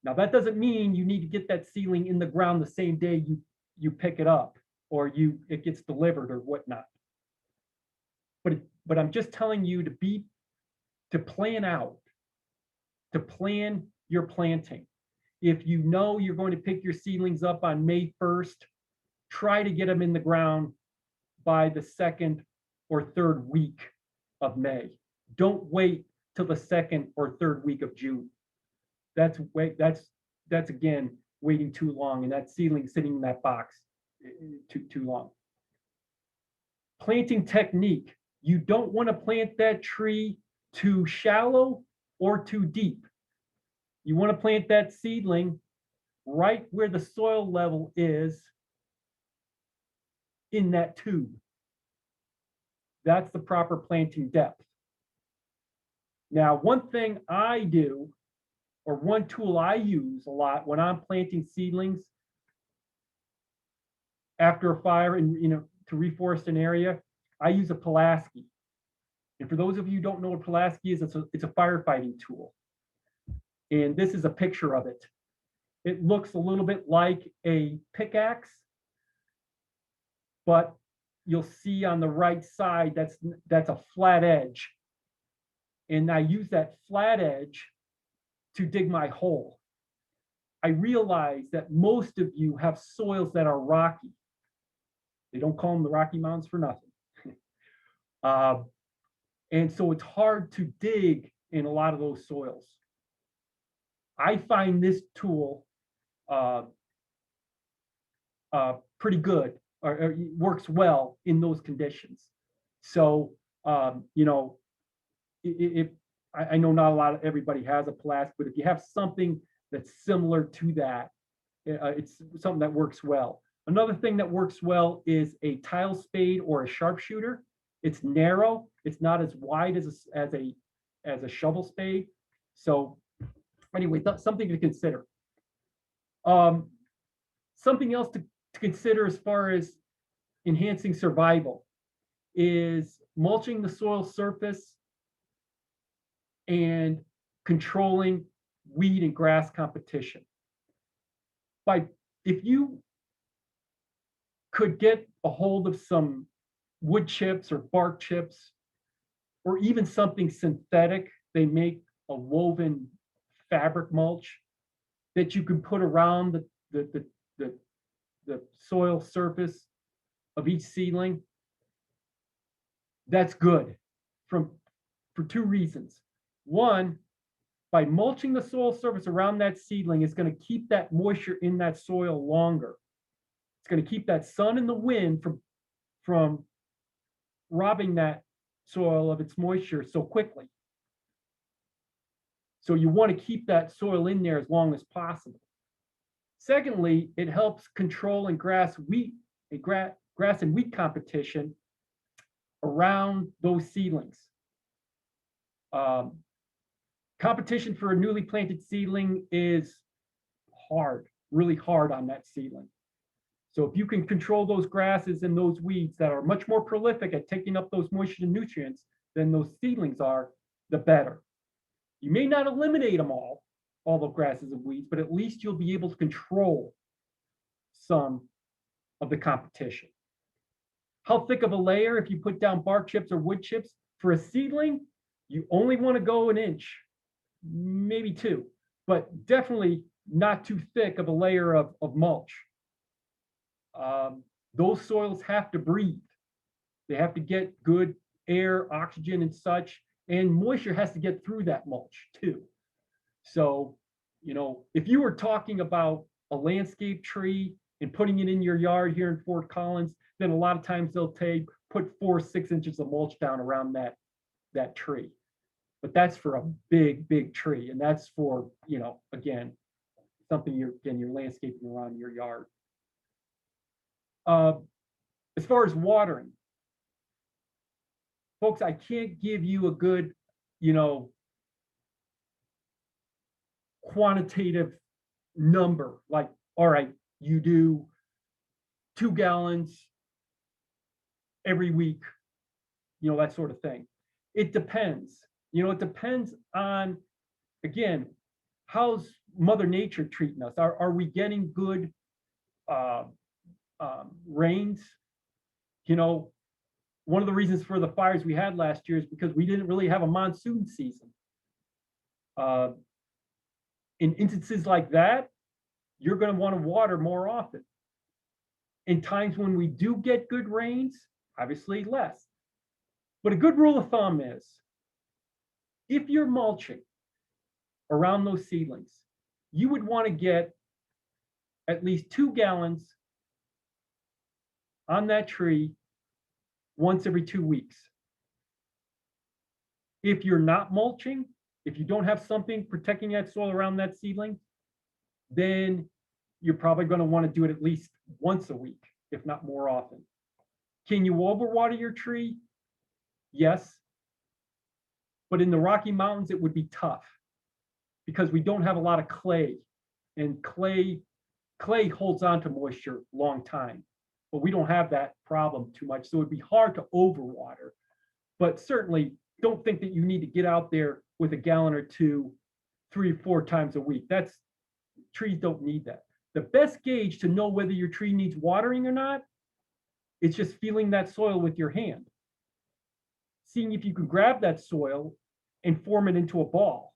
Now, that doesn't mean you need to get that seedling in the ground the same day you pick it up or it gets delivered or whatnot. But I'm just telling you to plan out, to plan your planting. If you know you're going to pick your seedlings up on May 1st, try to get them in the ground by the 2nd or 3rd week of May. Don't wait till the 2nd or 3rd week of June. That's again waiting too long, and that seedling sitting in that box too long. Planting technique. You don't want to plant that tree too shallow or too deep. You want to plant that seedling right where the soil level is in that tube. That's the proper planting depth. Now, one thing I do, or one tool I use a lot when I'm planting seedlings after a fire and to reforest an area, I use a Pulaski. And for those of you who don't know what Pulaski is, it's a firefighting tool. And this is a picture of it. It looks a little bit like a pickaxe, but you'll see on the right side, that's a flat edge. And I use that flat edge to dig my hole. I realize that most of you have soils that are rocky. They don't call them the Rocky Mountains for nothing. And so it's hard to dig in a lot of those soils. I find this tool pretty good, or works well in those conditions. So, I know not everybody has a Pulaski, but if you have something that's similar to that, it's something that works well. Another thing that works well is a tile spade or a sharpshooter. It's narrow. It's not as wide as a shovel spade. So anyway, something to consider. Something else to consider as far as enhancing survival is mulching the soil surface and controlling weed and grass competition. If you could get a hold of some wood chips or bark chips, or even something synthetic, they make a woven fabric mulch that you can put around the soil surface of each seedling. That's good for two reasons. One, by mulching the soil surface around that seedling, it's going to keep that moisture in that soil longer. It's going to keep that sun and the wind from robbing that soil of its moisture so quickly. So you want to keep that soil in there as long as possible. Secondly, it helps control grass and wheat competition around those seedlings. Competition for a newly planted seedling is hard, really hard on that seedling. So if you can control those grasses and those weeds that are much more prolific at taking up those moisture and nutrients than those seedlings are, the better. You may not eliminate them all the grasses and weeds, but at least you'll be able to control some of the competition. How thick of a layer, if you put down bark chips or wood chips, for a seedling, you only want to go an inch, maybe 2, but definitely not too thick of a layer of mulch. Those soils have to breathe. They have to get good air, oxygen, and such, and moisture has to get through that mulch too. So, if you were talking about a landscape tree and putting it in your yard here in Fort Collins, then a lot of times they'll put 4 or 6 inches of mulch down around that tree. But that's for a big tree, and that's for, again, something you're landscaping around your yard. As far as watering, folks, I can't give you a good, quantitative number, like, all right, you do 2 gallons every week, that sort of thing. It depends. It depends on, again, how's Mother Nature treating us? Are we getting good rains? One of the reasons for the fires we had last year is because we didn't really have a monsoon season. In instances like that, you're going to want to water more often. In times when we do get good rains, obviously less. But a good rule of thumb is if you're mulching around those seedlings, you would want to get at least 2 gallons on that tree once every 2 weeks. If you're not mulching, if you don't have something protecting that soil around that seedling, then you're probably going to want to do it at least once a week, if not more often. Can you overwater your tree? Yes. But in the Rocky Mountains, it would be tough because we don't have a lot of clay, and clay holds on to moisture a long time, but we don't have that problem too much. So it'd be hard to overwater, but certainly don't think that you need to get out there with a gallon or two, 3 or 4 times a week. Trees don't need that. The best gauge to know whether your tree needs watering or not, it's just feeling that soil with your hand. Seeing if you can grab that soil and form it into a ball.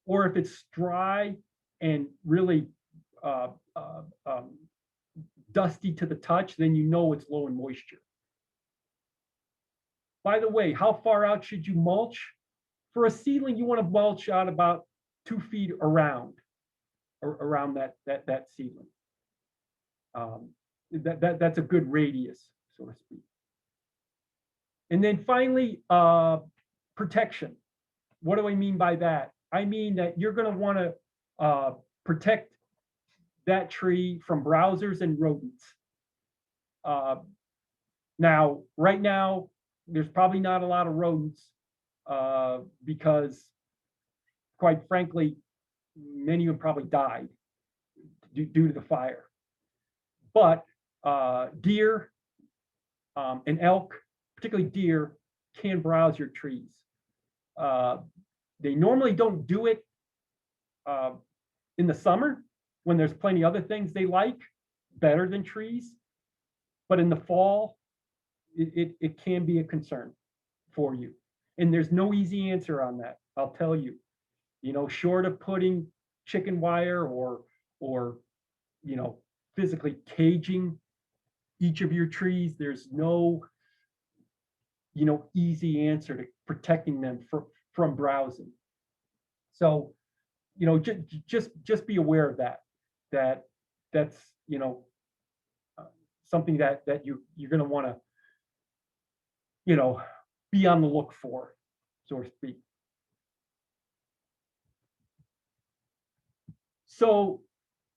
Or if it's dry and really dusty to the touch, then you know it's low in moisture. By the way, how far out should you mulch? For a seedling, you want to mulch out about 2 feet around that seedling. That's a good radius, so to speak. And then finally, protection. What do I mean by that? I mean that you're going to want to protect that tree from browsers and rodents. Now, right now, there's probably not a lot of rodents because, quite frankly, many of them probably died due to the fire. But deer and elk, particularly deer, can browse your trees. They normally don't do it in the summer when there's plenty of other things they like better than trees. But in the fall, it can be a concern for you. And there's no easy answer on that, I'll tell you. You know, short of putting chicken wire or physically caging each of your trees, there's no easy answer to protecting them from browsing. So just be aware of that's something that you're going to want to be on the look for, so to speak. So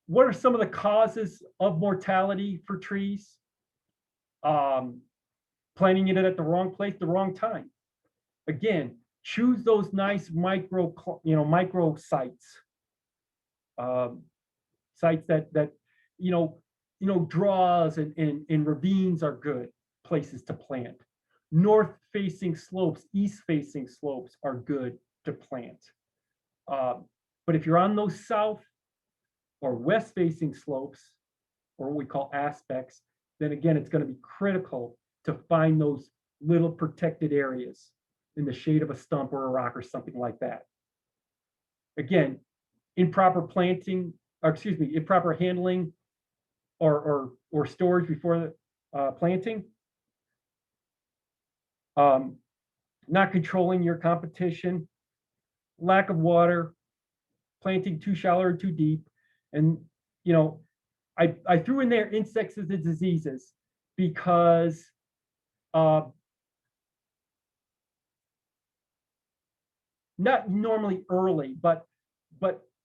what are some of the causes of mortality for trees? Planting it at the wrong place, the wrong time. Again, choose those nice micro sites, sites that draws and ravines are good places to plant. North-facing slopes, east-facing slopes are good to plant. But if you're on those south or west-facing slopes, or what we call aspects, then again, it's going to be critical to find those little protected areas in the shade of a stump or a rock or something like that. Again, improper planting, or excuse me, improper handling or storage before planting. Not controlling your competition, lack of water, planting too shallow or too deep. And, I threw in there insects and diseases because not normally early, but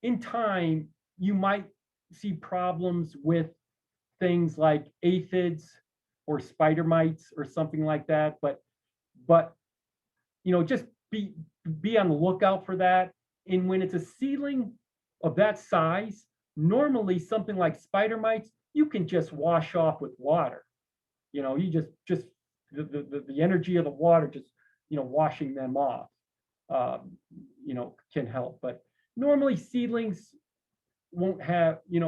in time, you might see problems with things like aphids or spider mites or something like that. But just be on the lookout for that. And when it's a seedling of that size, normally something like spider mites, you can just wash off with water. You just the energy of the water, just washing them off, can help. But normally seedlings won't have, in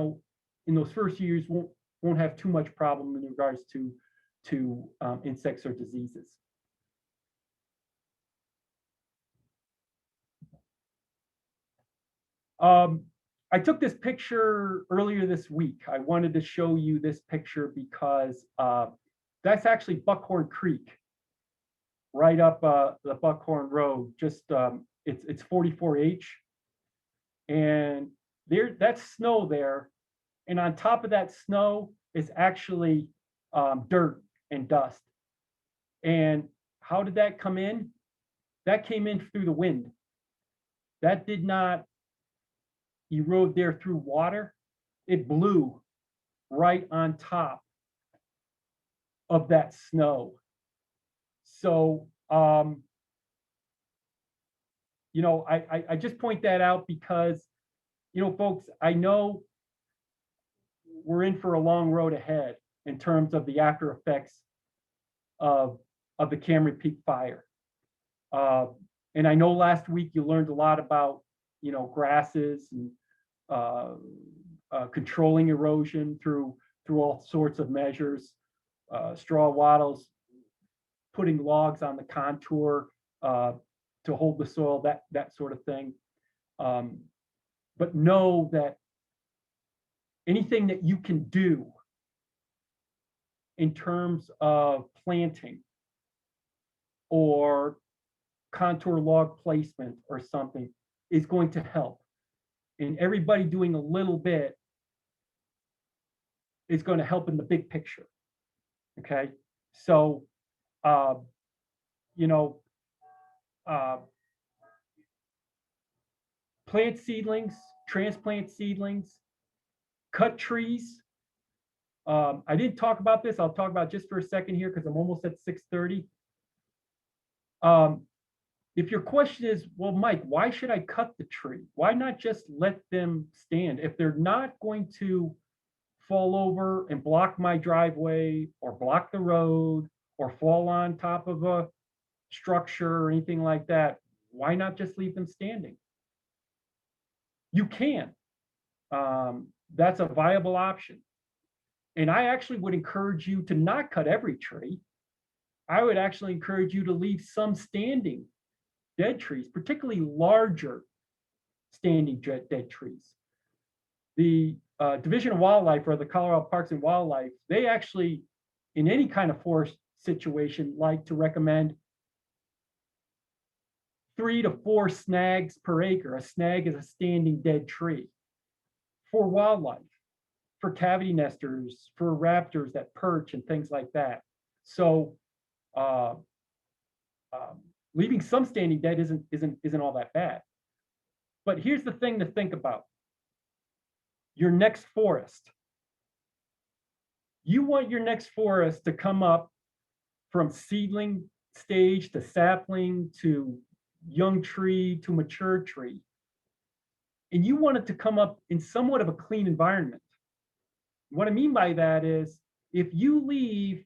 those first years won't have too much problem in regards to insects or diseases. I took this picture earlier this week. I wanted to show you this picture because that's actually Buckhorn Creek. right up the Buckhorn Road. Just it's 44H, and that's snow there, and on top of that snow is actually dirt and dust. And how did that come in? That came in through the wind. That did not erode there through water. It blew right on top of that snow. So, I just point that out because, folks, I know we're in for a long road ahead in terms of the after effects of the Camry Peak fire. And I know last week you learned a lot about, grasses and controlling erosion through all sorts of measures, straw wattles, putting logs on the contour to hold the soil, that sort of thing. But know that anything that you can do in terms of planting or contour log placement or something is going to help. And everybody doing a little bit is going to help in the big picture. Okay. So, plant seedlings, transplant seedlings, cut trees. I didn't talk about this. I'll talk about just for a second here because I'm almost at 6:30. If your question is, well, Mike, why should I cut the tree? Why not just let them stand? If they're not going to fall over and block my driveway or block the road or fall on top of a structure or anything like that, why not just leave them standing? You can. That's a viable option. And I actually would encourage you to not cut every tree. I would actually encourage you to leave some standing dead trees, particularly larger standing dead trees. The Division of Wildlife, or the Colorado Parks and Wildlife, they actually, in any kind of forest situation, like to recommend 3 to 4 snags per acre. A snag is a standing dead tree for wildlife, for cavity nesters, for raptors that perch and things like that. So leaving some standing dead isn't all that bad. But here's the thing to think about. Your next forest. You want your next forest to come up from seedling stage to sapling to young tree to mature tree. And you want it to come up in somewhat of a clean environment. What I mean by that is, if you leave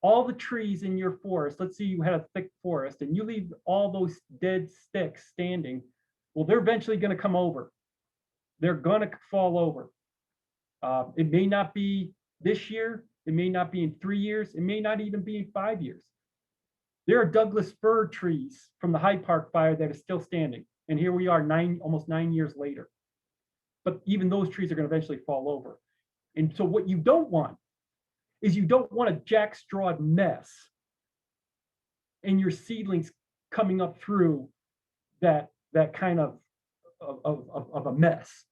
all the trees in your forest, let's say you had a thick forest and you leave all those dead sticks standing, well, they're eventually going to come over. They're going to fall over. It may not be this year. It may not be in 3 years. It may not even be in 5 years. There are Douglas fir trees from the Hyde Park fire that are still standing. And here we are almost 9 years later. But even those trees are going to eventually fall over. And so what you don't want is you don't want a jackstrawed mess and your seedlings coming up through that kind of a mess,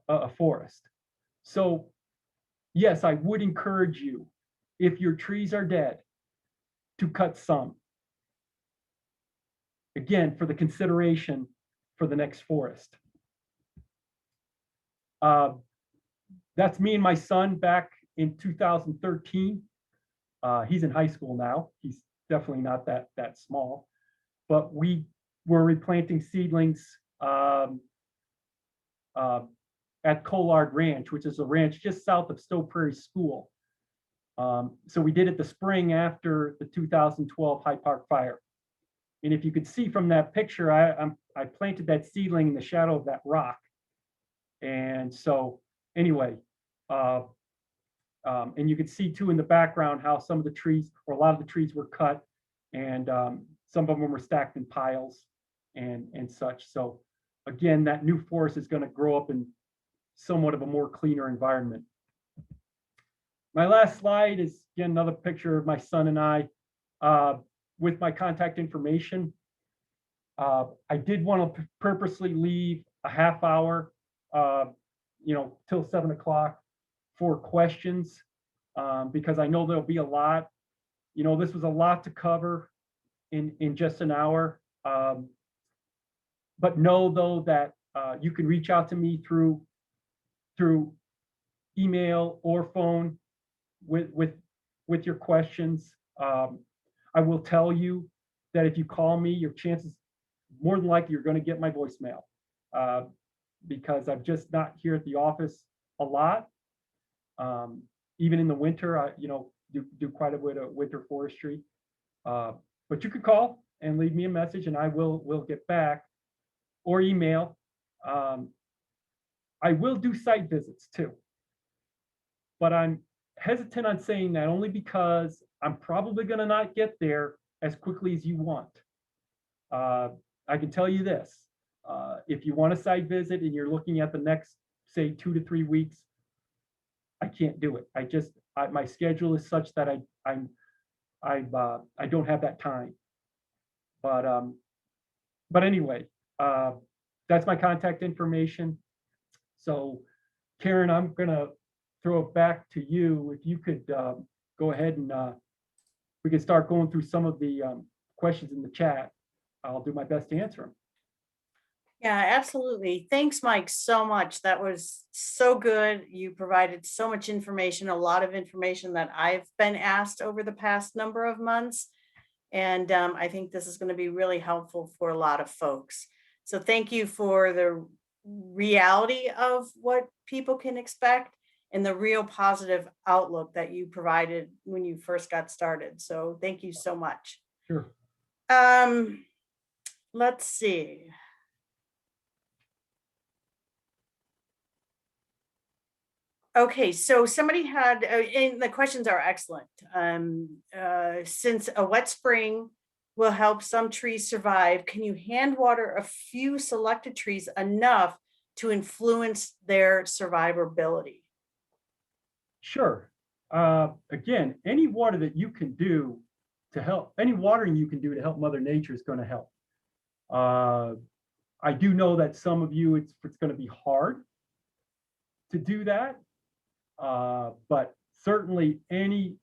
a forest. So yes, I would encourage you, if your trees are dead, to cut some. Again, for the consideration for the next forest. That's me and my son back in 2013. He's in high school now. He's definitely not that small, but we were replanting seedlings at Collard Ranch, which is a ranch just south of Stowe Prairie School. So we did it the spring after the 2012 Hyde Park fire. And if you could see from that picture, I planted that seedling in the shadow of that rock. And so anyway, and you could see too in the background how some of the trees, or a lot of the trees, were cut, and some of them were stacked in piles and such. So again, that new forest is going to grow up in somewhat of a more cleaner environment. My last slide is, again, another picture of my son and I. with my contact information. I did want to purposely leave a half hour, till 7 o'clock for questions, because I know there'll be a lot. This was a lot to cover in just an hour. But know though that you can reach out to me through email or phone with your questions. I will tell you that if you call me, your chances more than likely you're going to get my voicemail, because I'm just not here at the office a lot. Even in the winter, I do quite a bit of winter forestry. But you could call and leave me a message, and I will get back, or email. I will do site visits too, but I'm hesitant on saying that only because I'm probably going to not get there as quickly as you want. I can tell you this, if you want a site visit and you're looking at the next, say, 2 to 3 weeks, I can't do it. My schedule is such that I don't have that time. But anyway, that's my contact information. So Karen, I'm gonna throw it back to you. If you could go ahead and we can start going through some of the questions in the chat. I'll do my best to answer them.
Yeah, absolutely. Thanks, Mike, so much. That was so good. You provided so much information, a lot of information that I've been asked over the past number of months. And I think this is going to be really helpful for a lot of folks. So thank you for the reality of what people can expect and the real positive outlook that you provided when you first got started. So thank you so much.
Sure.
Let's see. Okay, so somebody had, and the questions are excellent. Since a wet spring will help some trees survive, can you hand water a few selected trees enough to influence their survivability?
Sure. Again, any water that you can do to help, any watering you can do to help Mother Nature is going to help. I do know that some of you, it's going to be hard to do that. But certainly any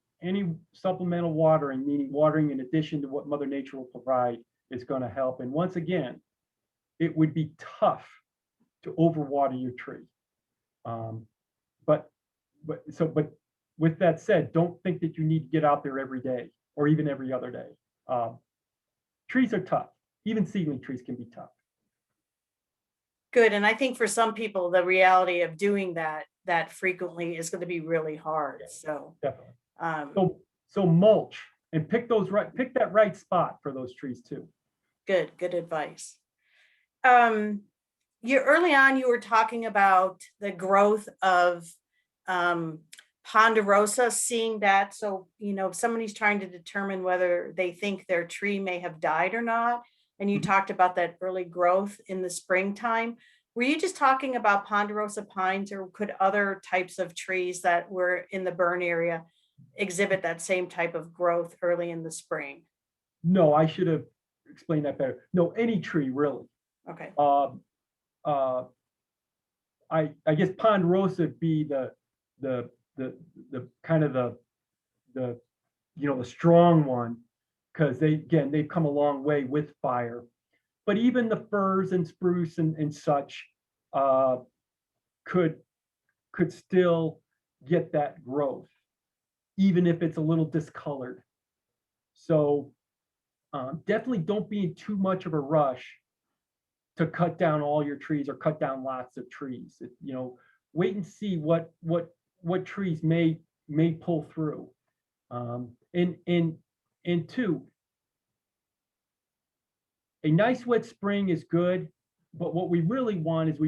supplemental watering, meaning watering in addition to what Mother Nature will provide, is going to help. And once again, it would be tough to overwater your tree. But with that said, don't think that you need to get out there every day or even every other day. Trees are tough. Even seedling trees can be tough.
Good. And I think for some people, the reality of doing that frequently is going to be really hard.
Yeah,
so
definitely. So mulch and pick that right spot for those trees too.
Good advice. Early on, you were talking about the growth of ponderosa, seeing that. So, if somebody's trying to determine whether they think their tree may have died or not, and you talked about that early growth in the springtime, were you just talking about ponderosa pines, or could other types of trees that were in the burn area exhibit that same type of growth early in the spring?
No, I should have explained that better. No, any tree really.
Okay.
I guess ponderosa would be the kind of the strong one, because they've come a long way with fire. But even the firs and spruce and such could still get that growth, even if it's a little discolored. So definitely don't be in too much of a rush to cut down all your trees or cut down lots of trees. Wait and see what trees may pull through. And two, a nice wet spring is good, but what we really want is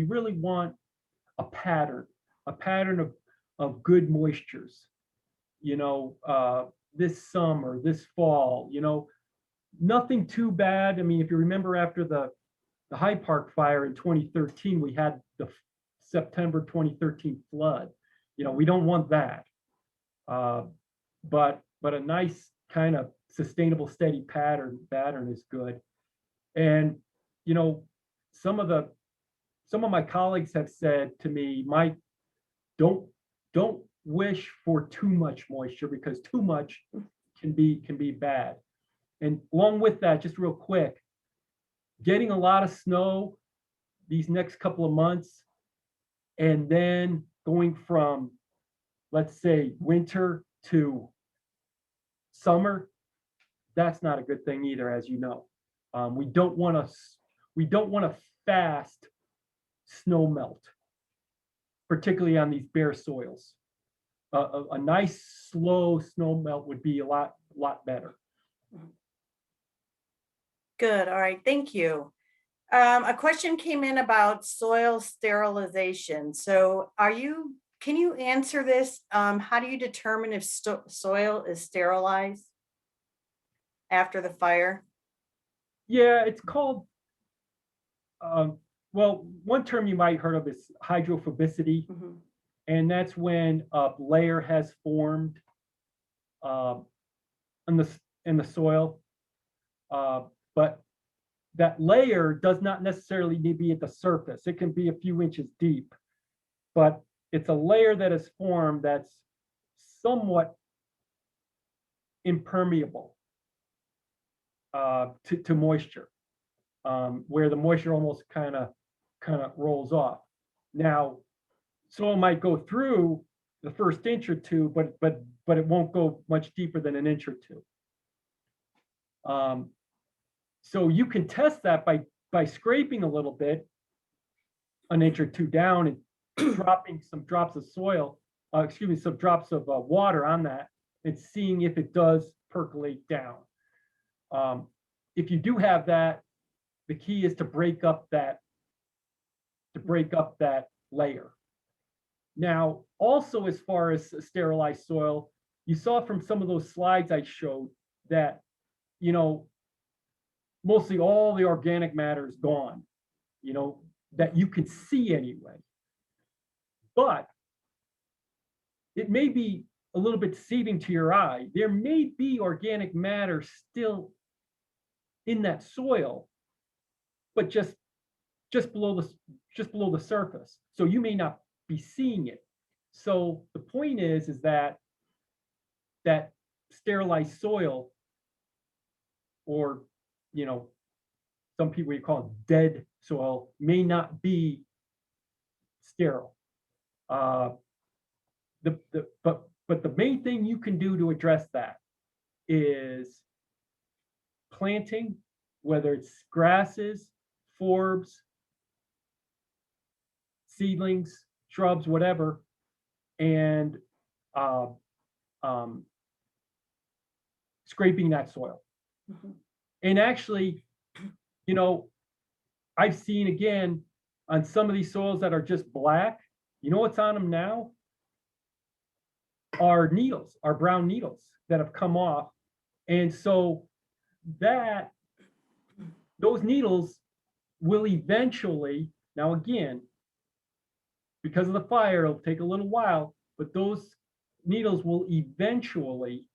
a pattern of good moistures. This summer, this fall, nothing too bad. I mean, if you remember after the Hyde Park fire in 2013, we had the September 2013 flood. We don't want that. But a nice kind of sustainable, steady pattern is good. And, you know, some of my colleagues have said to me, Mike, don't wish for too much moisture, because too much can be bad. And along with that, just real quick, getting a lot of snow these next couple of months, and then going from, let's say, winter to summer, that's not a good thing either, as you know. We don't want a fast snow melt, particularly on these bare soils. A nice slow snow melt would be a lot better.
Good. All right. Thank you. A question came in about soil sterilization. So can you answer this? How do you determine if soil is sterilized after the fire?
Yeah, it's called, well, one term you might heard of is hydrophobicity.
Mhm.
And that's when a layer has formed in the soil. But that layer does not necessarily need to be at the surface. It can be a few inches deep, but it's a layer that is formed that's somewhat impermeable to moisture, where the moisture almost kind of rolls off. Now, soil might go through the first inch or two, but it won't go much deeper than an inch or two. So you can test that by scraping a little bit, an inch or two down, and dropping some drops of soil, some drops of water on that, and seeing if it does percolate down. If you do have that, the key is to break up that layer. Now, also, as far as sterilized soil, you saw from some of those slides I showed that, you know, mostly all the organic matter is gone, you know, that you can see anyway. But it may be a little bit deceiving to your eye. There may be organic matter still in that soil, but just below the surface. So you may not be seeing it. So the point is that sterilized soil, or, you know, some people call it dead soil, may not be sterile. But the main thing you can do to address that is planting, whether it's grasses, forbs, seedlings, shrubs, whatever, and scraping that soil. Mm-hmm. And actually, you know, I've seen, again, on some of these soils that are just black, you know what's on them now? Are needles, are brown needles that have come off. And so those needles will eventually, now again, because of the fire, it'll take a little while, but those needles will eventually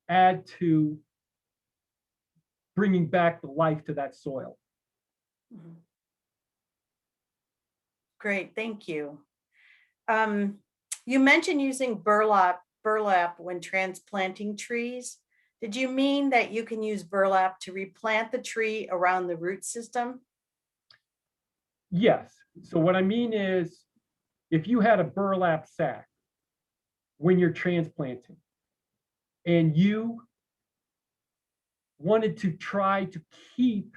add to bringing back the life to that soil.
Mm-hmm. Great, thank you. You mentioned using burlap when transplanting trees. Did you mean that you can use burlap to replant the tree around the root system?
Yes. So what I mean is, if you had a burlap sack when you're transplanting, and you wanted to try to keep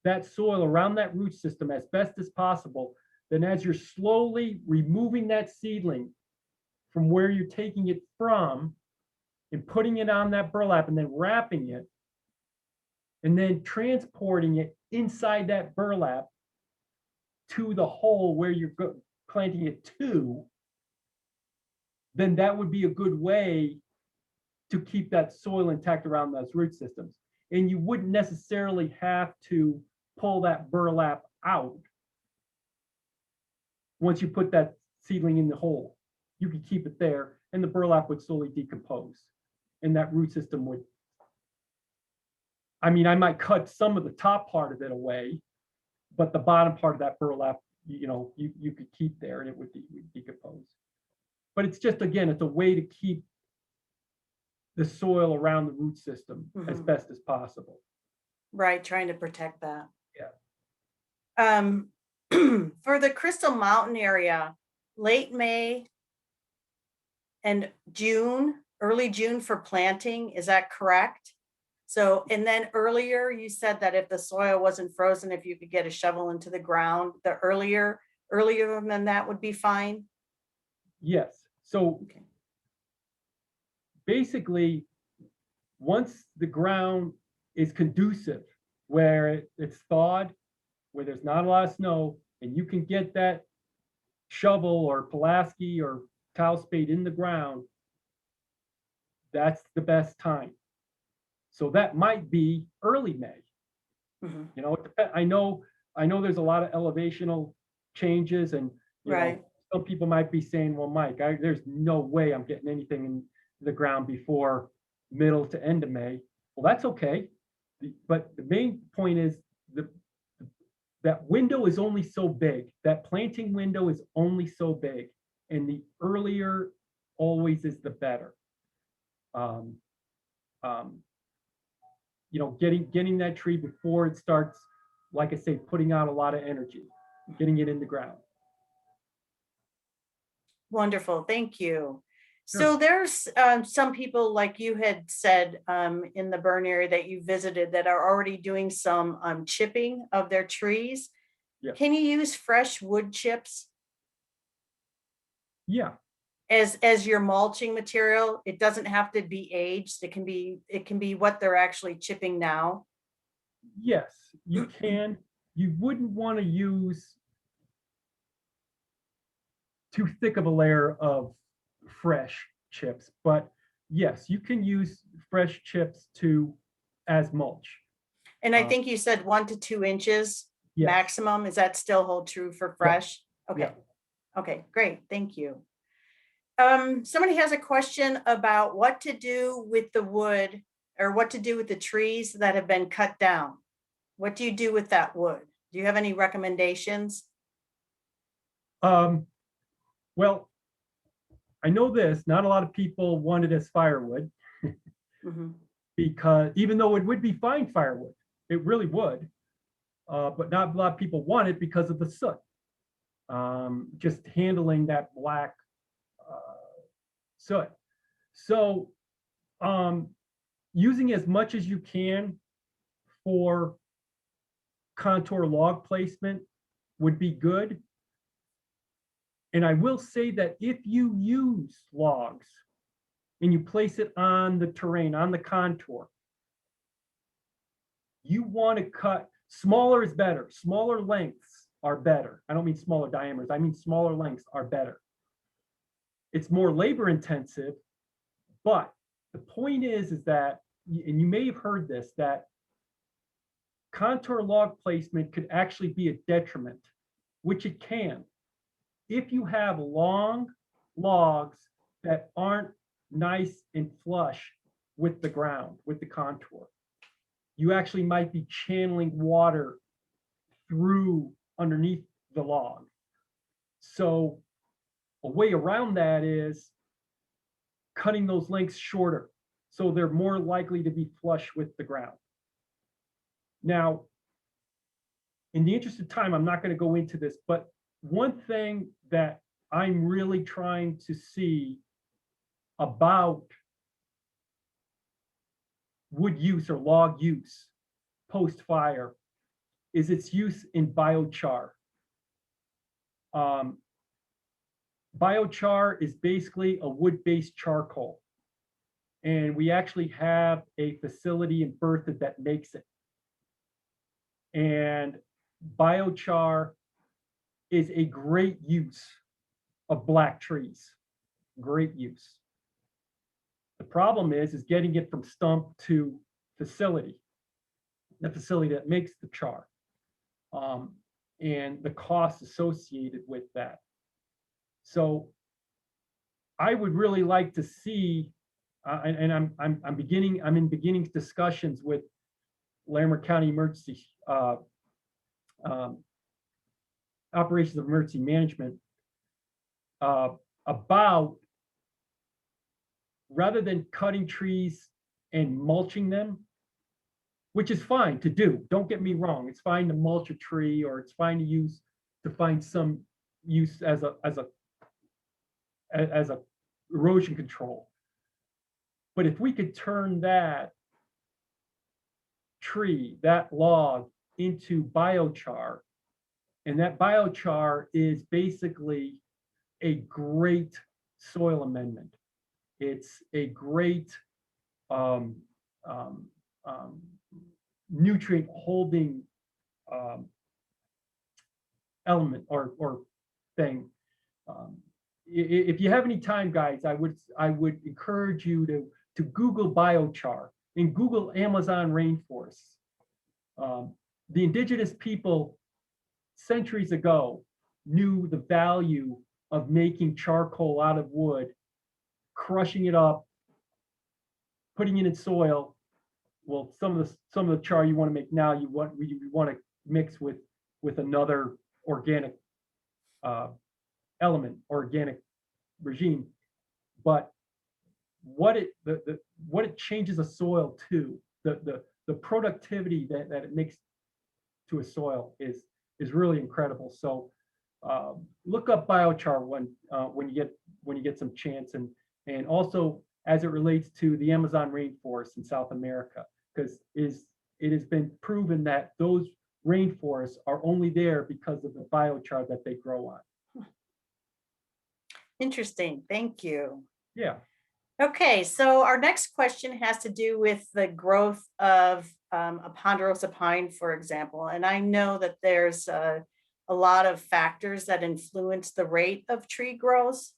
that soil around that root system as best as possible, then as you're slowly removing that seedling from where you're taking it from and putting it on that burlap and then wrapping it and then transporting it inside that burlap to the hole where you're planting it to, then that would be a good way to keep that soil intact around those root systems. And you wouldn't necessarily have to pull that burlap out once you put that seedling in the hole. You could keep it there and the burlap would slowly decompose. and that root system would, I mean, I might cut some of the top part of it away, but the bottom part of that burlap, you could keep there and it would decompose. But it's just, again, it's a way to keep the soil around the root system as best as possible.
Right, trying to protect that.
Yeah.
For the Crystal Mountain area, late May and June, early June for planting, is that correct? So, and then earlier you said that if the soil wasn't frozen, if you could get a shovel into the ground, the earlier than that would be fine?
Yes. So
Okay.
basically, once the ground is conducive, where it's thawed, where there's not a lot of snow, and you can get that shovel or Pulaski or towel spade in the ground, that's the best time. So that might be early May. It depends. I know there's a lot of elevational changes, and
Right.
some people might be saying, well, Mike, there's no way I'm getting anything in the ground before middle to end of May. Well, that's okay. But the main point is that window is only so big. That planting window is only so big. And the earlier always is the better. Getting that tree before it starts, like I say, putting out a lot of energy, getting it in the ground.
Wonderful, thank you.
Sure.
So there's some people, like you had said, in the burn area that you visited, that are already doing some chipping of their trees.
Yeah.
Can you use fresh wood chips
Yeah.
as your mulching material? It doesn't have to be aged. It can be what they're actually chipping now.
Yes, you can. You wouldn't want to use too thick of a layer of fresh chips, but yes, you can use fresh chips as mulch.
And I think you said 1 to 2 inches
Yes.
maximum. Is that still hold true for fresh? Okay.
Yeah.
Okay, great. Thank you. Somebody has a question about what to do with the wood, or what to do with the trees that have been cut down. What do you do with that wood? Do you have any recommendations?
Well, I know this, not a lot of people want it as firewood because even though it would be fine firewood, it really would, but not a lot of people want it because of the soot. Just handling that black soot. So using as much as you can for contour log placement would be good. And I will say that if you use logs and you place it on the terrain, on the contour, you want to cut, smaller is better. Smaller lengths are better. I don't mean smaller diameters. I mean smaller lengths are better. It's more labor intensive, but the point is that, and you may have heard this, that contour log placement could actually be a detriment, which it can. If you have long logs that aren't nice and flush with the ground, with the contour, you actually might be channeling water through underneath the log. So a way around that is cutting those lengths shorter, so they're more likely to be flush with the ground. Now, in the interest of time, I'm not going to go into this, but one thing that I'm really trying to see about wood use or log use post-fire is its use in biochar. Biochar is basically a wood-based charcoal. And we actually have a facility in Berthoud that makes it. And biochar is a great use of black trees. Great use. The problem is getting it from stump to facility, the facility that makes the char, and the costs associated with that. So I would really like to see I'm in beginning discussions with Larimer County Emergency Operations of Emergency Management about, rather than cutting trees and mulching them, which is fine to do. Don't get me wrong. It's fine to mulch a tree, or it's fine to find some use as a erosion control. But if we could turn that tree, that log, into biochar, and that biochar is basically a great soil amendment. It's a great nutrient holding element or thing. If you have any time, guys, I would encourage you to Google biochar and Google Amazon rainforests. The indigenous people centuries ago knew the value of making charcoal out of wood, crushing it up, putting it in soil. Well, some of the char you want to make now, you want to mix with another organic element, organic regime. But what it changes a soil to, the productivity that it makes to a soil is really incredible. So look up biochar when you get some chance, and also as it relates to the Amazon rainforest in South America, because it has been proven that those rainforests are only there because of the biochar that they grow on.
Interesting. Thank you.
Yeah.
Okay, so our next question has to do with the growth of a ponderosa pine, for example. And I know that there's a lot of factors that influence the rate of tree growth.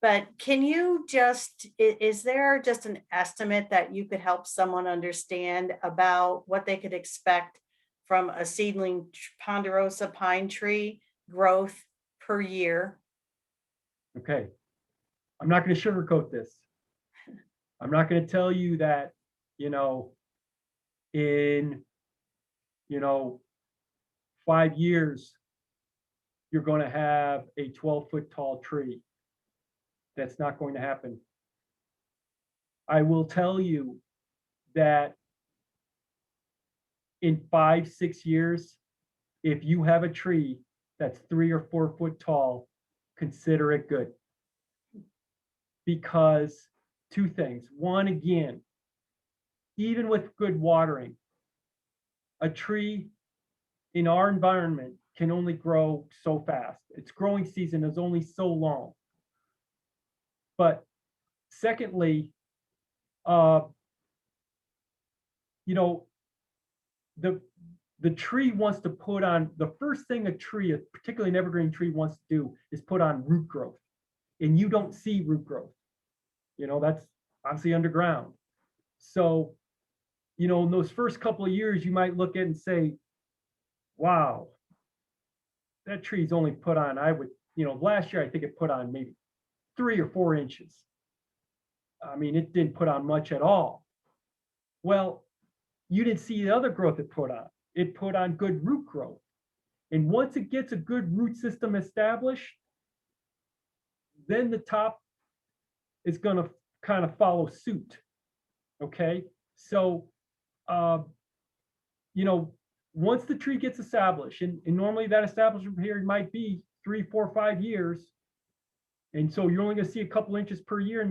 But can you is there just an estimate that you could help someone understand about what they could expect from a seedling ponderosa pine tree growth per year?
Okay. I'm not going to sugarcoat this. I'm not going to tell you that, in, 5 years, you're going to have a 12-foot tall tree. That's not going to happen. I will tell you that in 5, 6 years, if you have a tree that's 3 or 4 foot tall, consider it good. Because two things. One, again, even with good watering, a tree in our environment can only grow so fast. Its growing season is only so long. But secondly, the tree wants to put on, the first thing a tree, particularly an evergreen tree, wants to do is put on root growth. And you don't see root growth. That's obviously underground. So, in those first couple of years, you might look at it and say, wow, that tree's only put on, last year, I think it put on maybe 3 or 4 inches. I mean, it didn't put on much at all. Well, you didn't see the other growth it put on. It put on good root growth. And once it gets a good root system established, then the top is going to kind of follow suit. Okay. So, once the tree gets established, and normally that establishment period might be 3, 4, 5 years. And so you're only going to see a couple inches per year in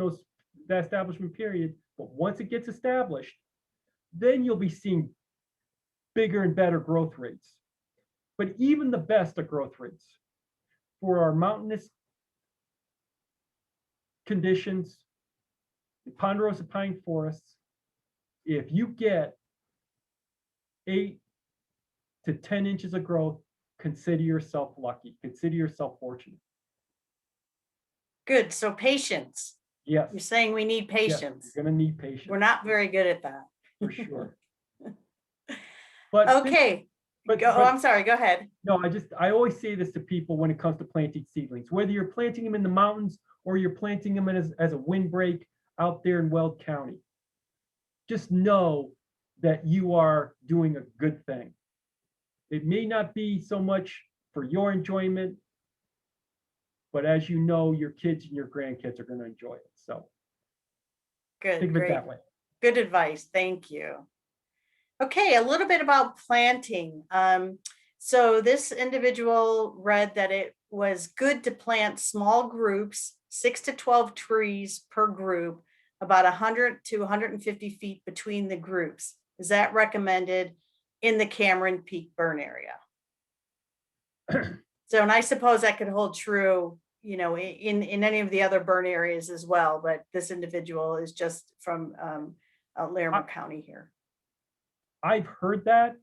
that establishment period. But once it gets established, then you'll be seeing bigger and better growth rates. But even the best of growth rates for our mountainous conditions, the ponderosa pine forests, if you get 8 to 10 inches of growth, consider yourself lucky. Consider yourself fortunate.
Good. So patience.
Yes.
You're saying we need patience.
Yes, you're going to need patience.
We're not very good at that.
For sure. But
okay. I'm sorry. Go ahead.
No, I always say this to people when it comes to planting seedlings. Whether you're planting them in the mountains or you're planting them as a windbreak, out there in Weld County, just know that you are doing a good thing. It may not be so much for your enjoyment, but as you know, your kids and your grandkids are going to enjoy it. So
Good,
think of it
great.
that way.
Good advice. Thank you. Okay, a little bit about planting. So this individual read that it was good to plant small groups, 6 to 12 trees per group, about 100 to 150 feet between the groups. Is that recommended in the Cameron Peak burn area? So, and I suppose that could hold true, you know, in any of the other burn areas as well, but this individual is just from Larimer County here.
I've heard that,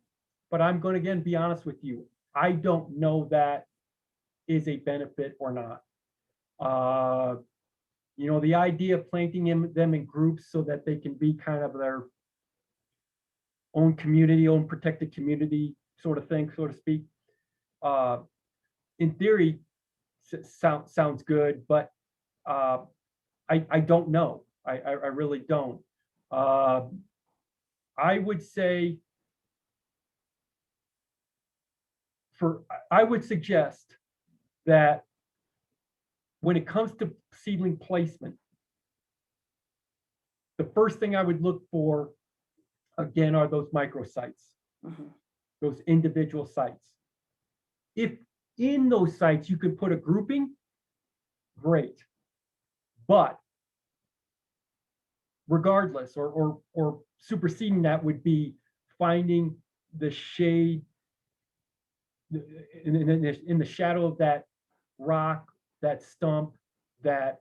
but I'm going to again be honest with you. I don't know that is a benefit or not. You know, the idea of planting them in groups so that they can be kind of their own community, own protected community sort of thing, so to speak. In theory, sounds good, but I don't know. I really don't. I would say I would suggest that when it comes to seedling placement, the first thing I would look for, again, are those microsites, those individual sites. If in those sites you could put a grouping, great. But regardless, or superseding that would be finding the shade in the shadow of that rock, that stump, that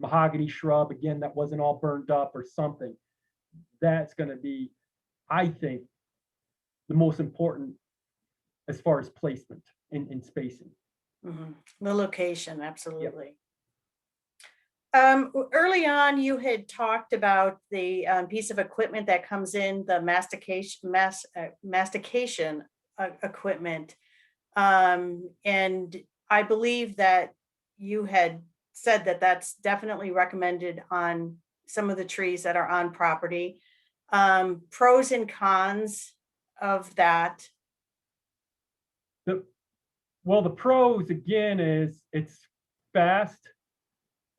mahogany shrub, again, that wasn't all burned up or something. That's going to be, I think, the most important as far as placement in spacing.
The location, absolutely. Yep. Early on, you had talked about the piece of equipment that comes in, the mastication equipment. And I believe that you had said that that's definitely recommended on some of the trees that are on property. Pros and cons of that.
Well, the pros, again, is it's fast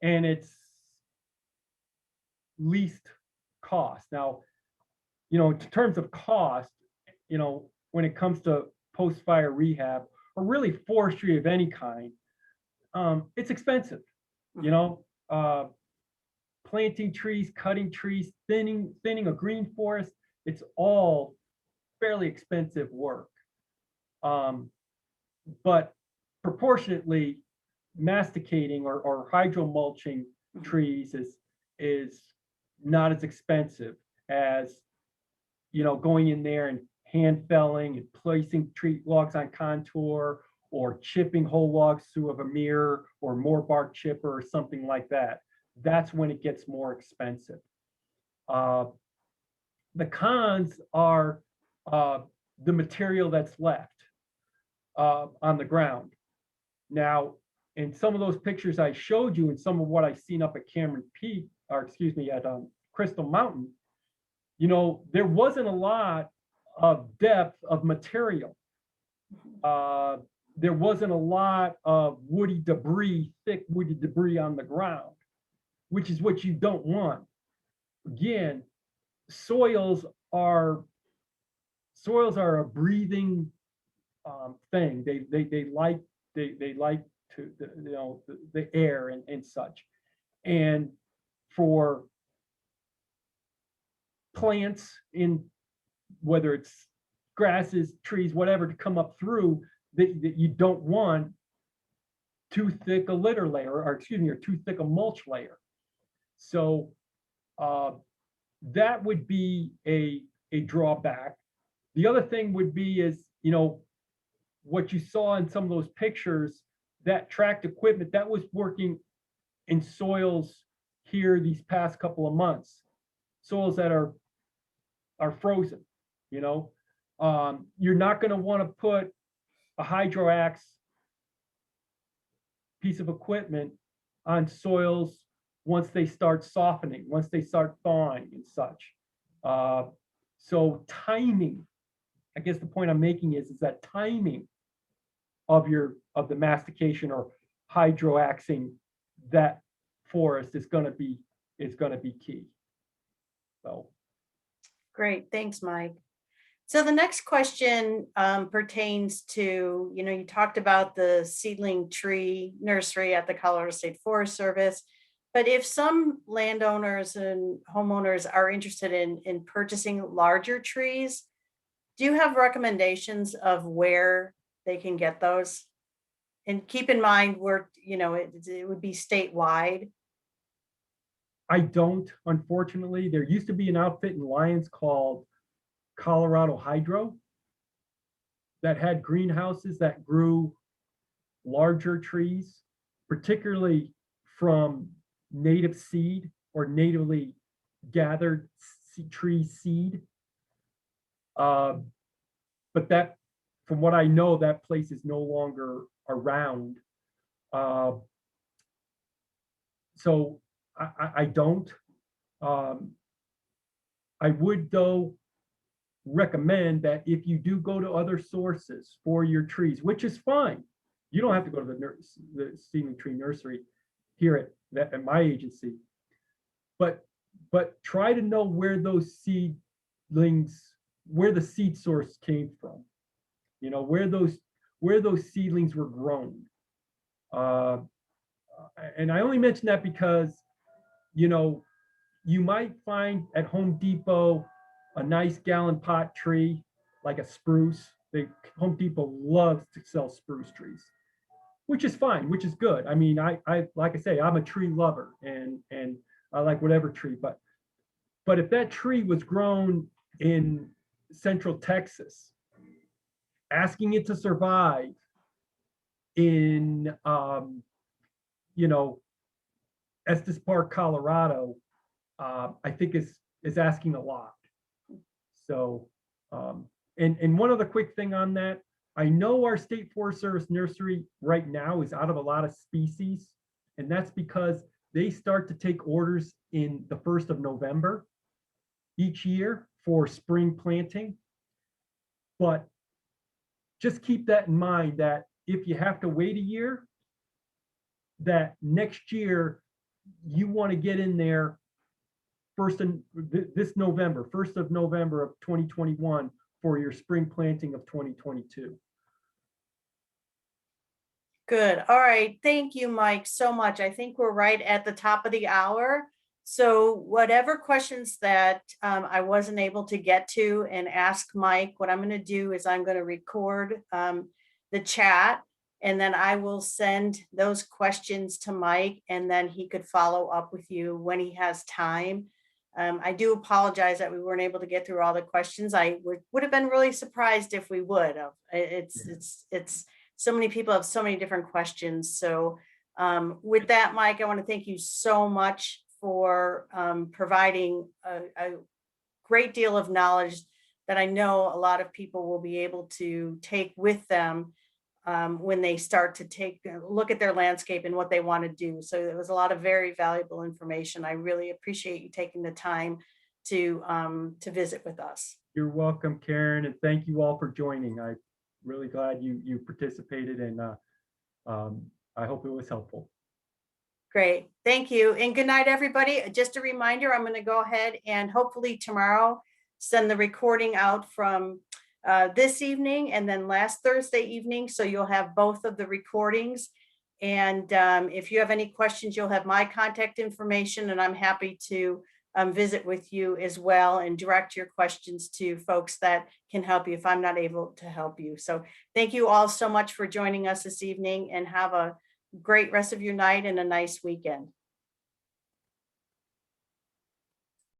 and it's least cost. Now, you know, in terms of cost, you know, when it comes to post-fire rehab or really forestry of any kind, it's expensive. You know, planting trees, cutting trees, thinning a green forest, it's all fairly expensive work. But proportionately, masticating or hydro mulching trees is not as expensive as, you know, going in there and hand felling and placing tree logs on contour, or chipping whole logs through a mirror or more bark chipper or something like that. That's when it gets more expensive. The cons are the material that's left on the ground. Now, in some of those pictures I showed you and some of what I've seen up at Cameron Peak, or excuse me, at Crystal Mountain, you know, there wasn't a lot of depth of material. There wasn't a lot of woody debris, thick woody debris on the ground, which is what you don't want. Again, soils are a breathing thing. They like to, you know, the air and such. And for plants, in whether it's grasses, trees, whatever, to come up through, that you don't want too thick a litter layer, or excuse me, or too thick a mulch layer. So that would be a drawback. The other thing would be is, you know, what you saw in some of those pictures, that tracked equipment that was working in soils here these past couple of months, soils that are frozen. You know, you're not going to want to put a hydroax piece of equipment on soils once they start softening, once they start thawing and such. So timing, I guess the point I'm making is that timing of the mastication or hydroaxing that forest is going to be key. So
Great, thanks, Mike. So the next question pertains to, you talked about the seedling tree nursery at the Colorado State Forest Service, but if some landowners and homeowners are interested in purchasing larger trees, do you have recommendations of where they can get those? And keep in mind, it would be statewide.
I don't, unfortunately. There used to be an outfit in Lyons called Colorado Hydro that had greenhouses that grew larger trees, particularly from native seed or natively gathered tree seed. But that, from what I know, that place is no longer around. So I don't. I would, though, recommend that if you do go to other sources for your trees, which is fine, you don't have to go to the seedling tree nursery here at my agency, but try to know where those seedlings, where the seed source came from, where those seedlings were grown. And I only mention that because, you might find at Home Depot a nice gallon pot tree, like a spruce. Home Depot loves to sell spruce trees, which is fine, which is good. I mean, I like I say, I'm a tree lover, and I like whatever tree. But if that tree was grown in Central Texas, asking it to survive in Estes Park, Colorado, I think is asking a lot. So, and one other quick thing on that, I know our State Forest Service nursery right now is out of a lot of species, and that's because they start to take orders in the 1st of November each year for spring planting. But just keep that in mind, that if you have to wait a year, that next year you want to get in there this November, 1st of November of 2021 for your spring planting of 2022.
Good. All right. Thank you, Mike, so much. I think we're right at the top of the hour. So whatever questions that I wasn't able to get to and ask Mike, what I'm going to do is I'm going to record the chat, and then I will send those questions to Mike, and then he could follow up with you when he has time. I do apologize that we weren't able to get through all the questions. I would have been really surprised if we would have. It's so many people have so many different questions. So with that, Mike, I want to thank you so much for providing a great deal of knowledge that I know a lot of people will be able to take with them when they start to take a look at their landscape and what they want to do. So there was a lot of very valuable information. I really appreciate you taking the time to visit with us.
You're welcome, Karen, and thank you all for joining. I'm really glad you participated, and I hope it was helpful.
Great, thank you, and good night, everybody. Just a reminder, I'm going to go ahead and hopefully tomorrow send the recording out from this evening and then last Thursday evening, so you'll have both of the recordings. And if you have any questions, you'll have my contact information, and I'm happy to visit with you as well and direct your questions to folks that can help you if I'm not able to help you. So thank you all so much for joining us this evening, and have a great rest of your night and a nice weekend.